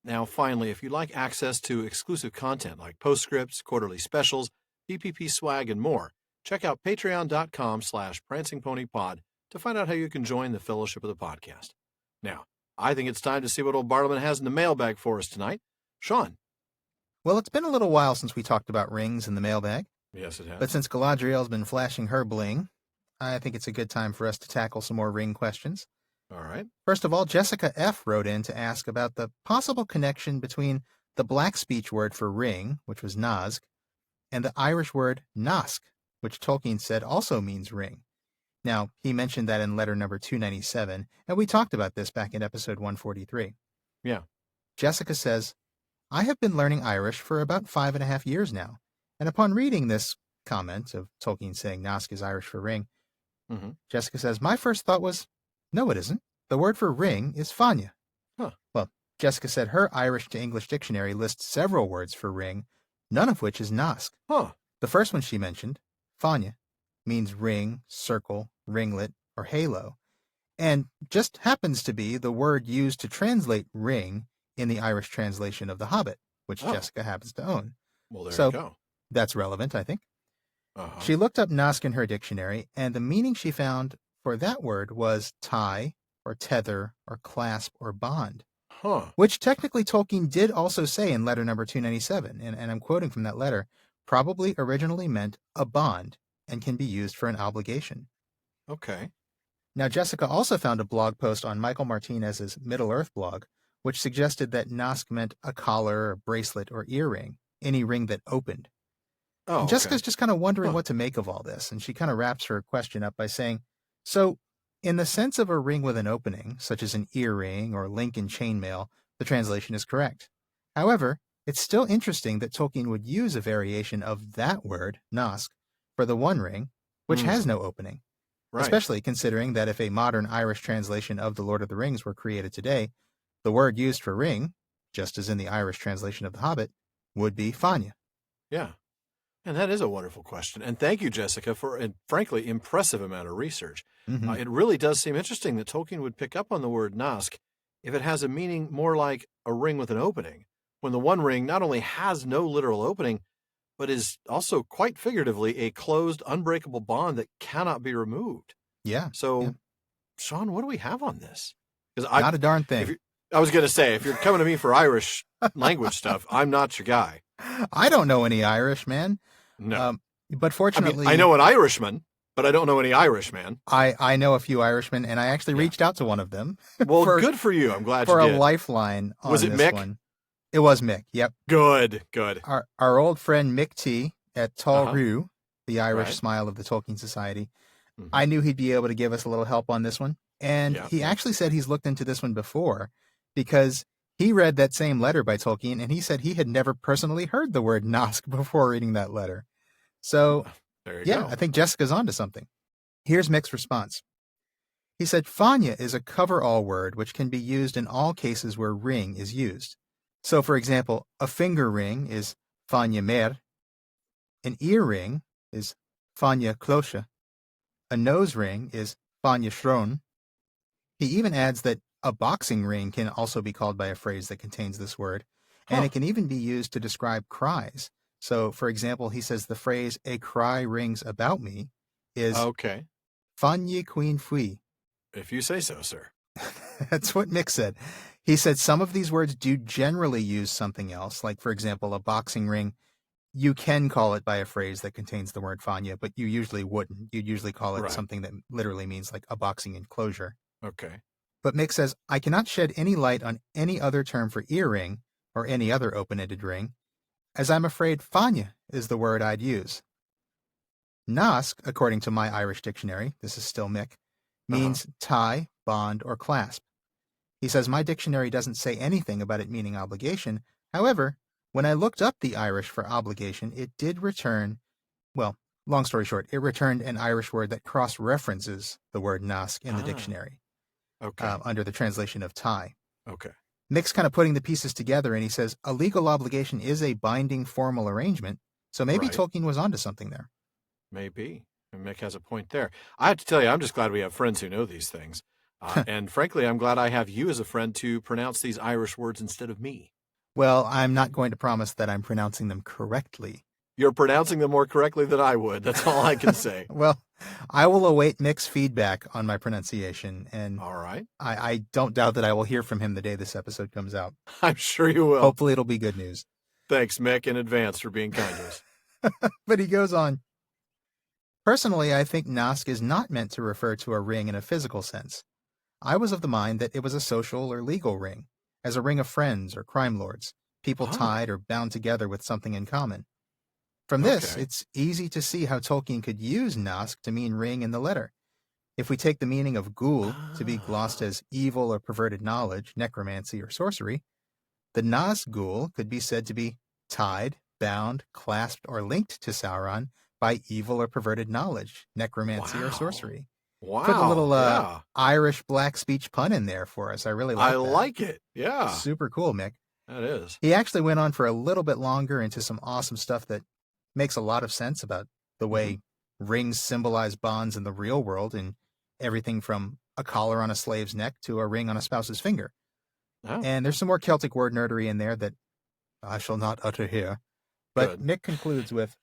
Now, finally, if you'd like access to exclusive content like postscripts, quarterly specials, DPP swag, and more, check out patreon.com/prancingponypod to find out how you can join the fellowship of the podcast. Now, I think it's time to see what old Bartleman has in the mailbag for us tonight. Sean. Well, it's been a little while since we talked about rings in the mailbag. Yes, it has. But since Galadriel's been flashing her bling, I think it's a good time for us to tackle some more ring questions. All right. First of all, Jessica F. wrote in to ask about the possible connection between the Black speech word for ring, which was nask, and the Irish word nask, which Tolkien said also means ring. Now, he mentioned that in letter number 297, and we talked about this back in episode 143. Yeah. Jessica says, I have been learning Irish for about 5.5 years now, and upon reading this comment of Tolkien saying nask is Irish for ring, Jessica says, my first thought was, no, it isn't. The word for ring is fanya. Huh. Well, Jessica said her Irish to English dictionary lists several words for ring, none of which is nask. Huh. The first one she mentioned, fanya, means ring, circle, ringlet, or halo, and just happens to be the word used to translate ring in the Irish translation of The Hobbit, which Jessica happens to own. Well, there you go. That's relevant, I think. She looked up nask in her dictionary, and the meaning she found for that word was tie, or tether, or clasp, or bond. Which technically Tolkien did also say in letter number 297, and I'm quoting from that letter, probably originally meant a bond and can be used for an obligation. Okay. Now, Jessica also found a blog post on Michael Martinez's Middle-earth blog, which suggested that nask meant a collar, or bracelet, or earring, any ring that opened. And Jessica's just kind of wondering what to make of all this, and she kind of wraps her question up by saying, so, in the sense of a ring with an opening, such as an earring or link in chainmail, the translation is correct. However, it's still interesting that Tolkien would use a variation of that word, nask, for the One Ring, which has no opening. Right. Especially considering that if a modern Irish translation of The Lord of the Rings were created today, the word used for ring, just as in the Irish translation of The Hobbit, would be fanya. Yeah. And that is a wonderful question. And thank you, Jessica, for a frankly impressive amount of research. It really does seem interesting that Tolkien would pick up on the word nask if it has a meaning more like a ring with an opening, when the One Ring not only has no literal opening, but is also quite figuratively a closed, unbreakable bond that cannot be removed. Yeah. So, Sean, what do we have on this? Not a darn thing. I was going to say, if you're coming to me for Irish language stuff, I'm not your guy. I don't know any Irish, man. No. But fortunately... I know an Irishman, but I don't know any Irishman. I know a few Irishmen, and I actually reached out to one of them. Well, good for you. I'm glad you did. For a lifeline on Was it this Mick? one. It was Mick, yep. Good. Our old friend Mick T. at Tall Roo, the Irish smile of the Tolkien Society, I knew he'd be able to give us a little help on this one. And he actually said he's looked into this one before because he read that same letter by Tolkien, and he said he had never personally heard the word nask before reading that letter. So, there you go. I think Jessica's onto something. Here's Mick's response. He said, fanya is a cover-all word which can be used in all cases where ring is used. So, for example, a finger ring is fanya mer, an ear ring is fanya cloche, a nose ring is fanya shron. He even adds that a boxing ring can also be called by a phrase that contains this word, and it can even be used to describe cries. So, for example, he says the phrase, a cry rings about me, is fanya queen fui. If you say so, sir. That's what Mick said. He said some of these words do generally use something else, like, for example, a boxing ring. You can call it by a phrase that contains the word fanya, but you usually wouldn't. You'd usually call it something that literally means like a boxing enclosure. Okay. But Mick says, I cannot shed any light on any other term for earring or any other open-ended ring, as I'm afraid Fanya is the word I'd use. Nask, according to my Irish dictionary, this is still Mick, means tie, bond, or clasp. He says my dictionary doesn't say anything about it meaning obligation. However, when I looked up the Irish for obligation, it did return, well, long story short, it returned an Irish word that cross-references the word nask in the dictionary under the translation of tie. Okay. Mick's kind of putting the pieces together, and he says a legal obligation is a binding formal arrangement, so maybe Tolkien was onto something there. Maybe. And Mick has a point there. I have to tell you, I'm just glad we have friends who know these things. And frankly, I'm glad I have you as a friend to pronounce these Irish words instead of me. Well, I'm not going to promise that I'm pronouncing them correctly. You're pronouncing them more correctly than I would. That's all I can say. Well, I will await Mick's feedback on my pronunciation, and all right. I don't doubt that I will hear from him the day this episode comes out. I'm sure you will. Hopefully it'll be good news. Thanks, Mick, in advance for being kind to us. But he goes on. Personally, I think nask is not meant to refer to a ring in a physical sense. I was of the mind that it was a social or legal ring, as a ring of friends or crime lords, people tied or bound together with something in common. From this, it's easy to see how Tolkien could use nask to mean ring in the letter. If we take the meaning of ghoul to be glossed as evil or perverted knowledge, necromancy, or sorcery, the Nazgul could be said to be tied, bound, clasped, or linked to Sauron by evil or perverted knowledge, necromancy, or sorcery. Wow. Put a little Irish black speech pun in there for us. I really like that. I like it. Yeah. Super cool, Mick. That is. He actually went on for a little bit longer into some awesome stuff that makes a lot of sense about the way rings symbolize bonds in the real world, and everything from a collar on a slave's neck to a ring on a spouse's finger. Oh. And there's some more Celtic word nerdery in there that I shall not utter here. But Mick concludes with,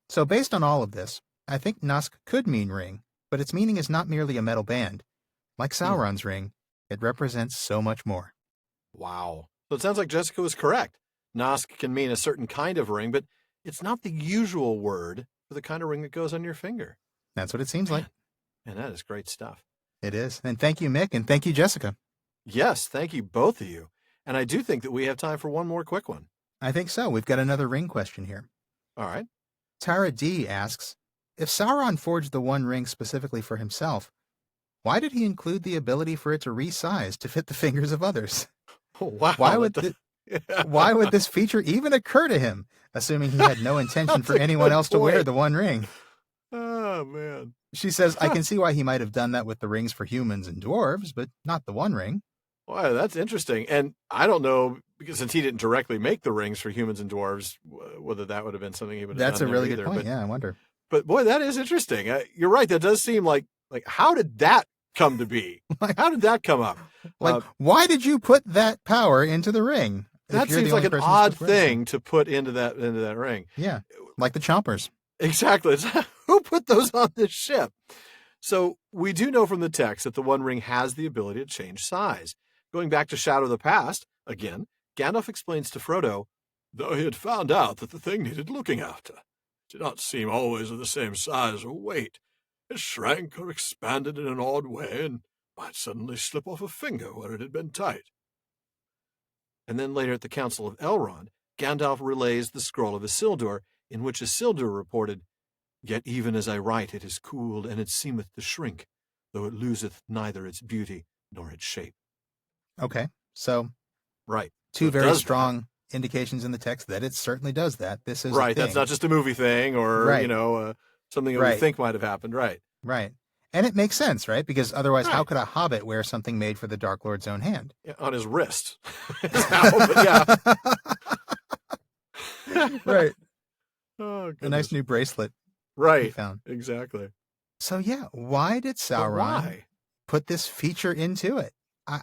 so based on all of this, I think nask could mean ring, but its meaning is not merely a metal band. Like Sauron's ring, it represents so much more. Wow. So it sounds like Jessica was correct. Nask can mean a certain kind of ring, but it's not the usual word for the kind of ring that goes on your finger. That's what it seems like. And that is great stuff. It is. And thank you, Mick, and thank you, Jessica. Yes, thank you, both of you. And I do think that we have time for one more quick one. I think so. We've got another ring question here. All right. Tara D asks, if Sauron forged the One Ring specifically for himself, why did he include the ability for it to resize to fit the fingers of others? Oh, wow. Why would this feature even occur to him, assuming he had no intention for anyone else to wear the One Ring? Oh, man. She says, I can see why he might have done that with the rings for humans and dwarves, but not the One Ring. Wow, that's interesting. And I don't know, because since he didn't directly make the rings for humans and dwarves, whether that would have been something he would have done. That's a really good point. Yeah, I wonder. But boy, that is interesting. You're right. That does seem like how did that come to be? How did that come up? Why did you put that power into the ring? That seems like an odd thing to put into that ring. Yeah, like the chompers. Exactly. Who put those on this ship? So we do know from the text that the One Ring has the ability to change size. Going back to Shadow of the Past, again, Gandalf explains to Frodo, though he had found out that the thing needed looking after, it did not seem always of the same size or weight. It shrank or expanded in an odd way and might suddenly slip off a finger where it had been tight. And then later at the Council of Elrond, Gandalf relays the scroll of Isildur, in which Isildur reported, Yet even as I write it is cooled, and it seemeth to shrink, though it loseth neither its beauty nor its shape. Okay, so right, two very strong indications in the text that it certainly does that. This is right. That's not just a movie thing or something that we think might have happened. Right. And it makes sense, right? Because otherwise, how could a hobbit wear something made for the Dark Lord's own hand? Yeah, on his wrist. Yeah. Right. Oh, a nice new bracelet. Right. Found. Exactly. So yeah, why did Sauron put this feature into it?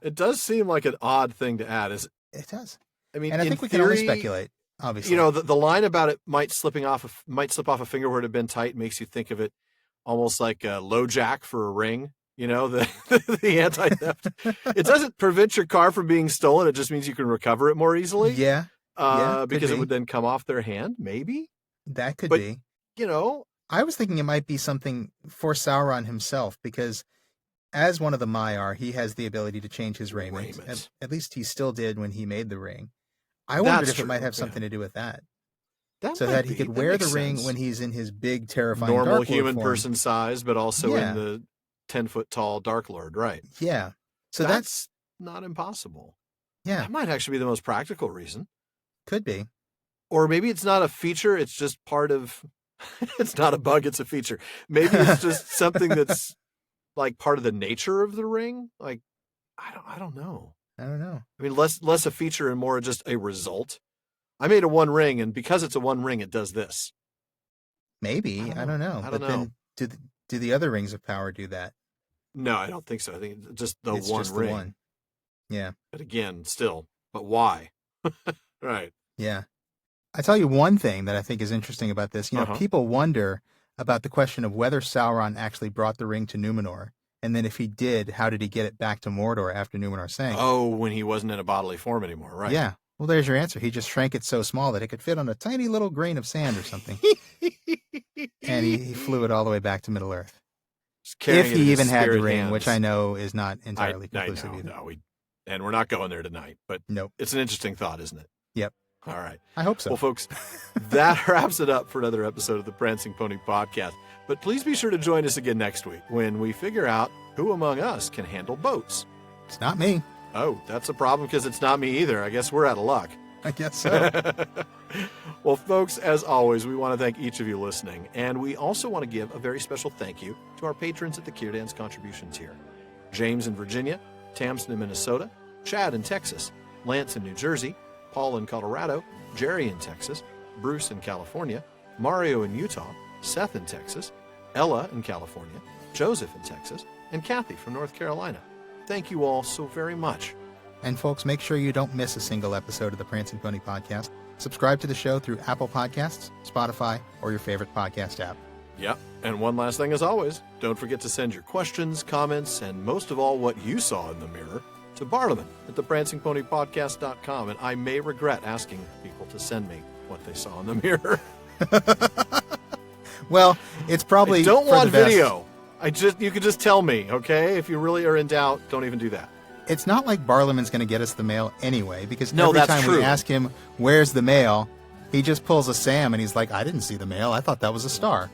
It does seem like an odd thing to add. It does. I mean, and I think we can only speculate. Obviously, the line about it might slip off a finger where it had been tight makes you think of it almost like a low jack for a ring. The anti-theft. It doesn't prevent your car from being stolen. It just means you can recover it more easily. Yeah. Because it would then come off their hand. Maybe that could be. I was thinking it might be something for Sauron himself, because as one of the Maiar, he has the ability to change his raiment. At least he still did when he made the ring. I wondered if it might have something to do with that. so that he could wear the ring when he's in his big, terrifying normal Dark Lord human form. person size, but also in the 10-foot tall Dark Lord, right? Yeah. So that's not impossible. Yeah. That might actually be the most practical reason. Could be. Or maybe it's not a feature, it's just part of... It's not a bug, it's a feature. Maybe it's just something that's like part of the nature of the ring. Like, I don't know. I don't know. I mean, less a feature and more just a result. I made a one ring, and because it's a one ring, it does this. Maybe. I don't know. Then do the other rings of power do that? No, I don't think so. I think it's just the it's one just ring. The one. Yeah. But again, still, but why? Right. Yeah. I tell you one thing that I think is interesting about this. People wonder about the question of whether Sauron actually brought the ring to Numenor. And then if he did, how did he get it back to Mordor after Numenor sank? Oh, when he wasn't in a bodily form anymore, right? Yeah. Well, there's your answer. He just shrank it so small that it could fit on a tiny little grain of sand or something. And he flew it all the way back to Middle-earth. If he even had the ring, which I know is not entirely conclusive either. No, and we're not going there tonight, but nope. It's an interesting thought, isn't it? Yep. All right. I hope so. Well, folks, that wraps it up for another episode of the Prancing Pony Podcast. But please be sure to join us again next week when we figure out who among us can handle boats. It's not me. Oh, that's a problem because it's not me either. I guess we're out of luck. I guess so. Well, folks, as always, we want to thank each of you listening. And we also want to give a very special thank you to our patrons at the Kierdance contribution tier. James in Virginia, Tamsin in Minnesota, Chad in Texas, Lance in New Jersey, Paul in Colorado, Jerry in Texas, Bruce in California, Mario in Utah, Seth in Texas, Ella in California, Joseph in Texas, and Kathy from North Carolina. Thank you all so very much. And folks, make sure you don't miss a single episode of the Prancing Pony Podcast. Subscribe to the show through Apple Podcasts, Spotify, or your favorite podcast app. Yep. And one last thing as always, don't forget to send your questions, comments, and most of all what you saw in the mirror to Barliman at theprancingponypodcast.com. And I may regret asking people to send me what they saw in the mirror. Well, it's probably I don't for want the best. video. You could just tell me, okay? If you really are in doubt, don't even do that. It's not like Barliman's going to get us the mail anyway, because No, every that's time true. we ask him, where's the mail, he just pulls a Sam and he's like, I didn't see the mail. I thought that was a star.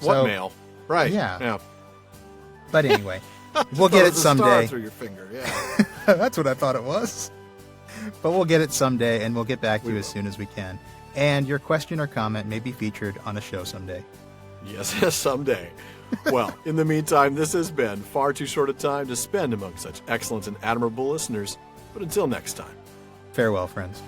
What mail? Right. Yeah. But anyway, we'll get it someday. Star through your finger, yeah. That's what I thought it was. But we'll get it someday, and we'll get back to you as soon as we can. And your question or comment may be featured on a show someday. Yes, someday. Well, in the meantime, this has been far too short a time to spend among such excellent and admirable listeners. But until next time. Farewell, friends.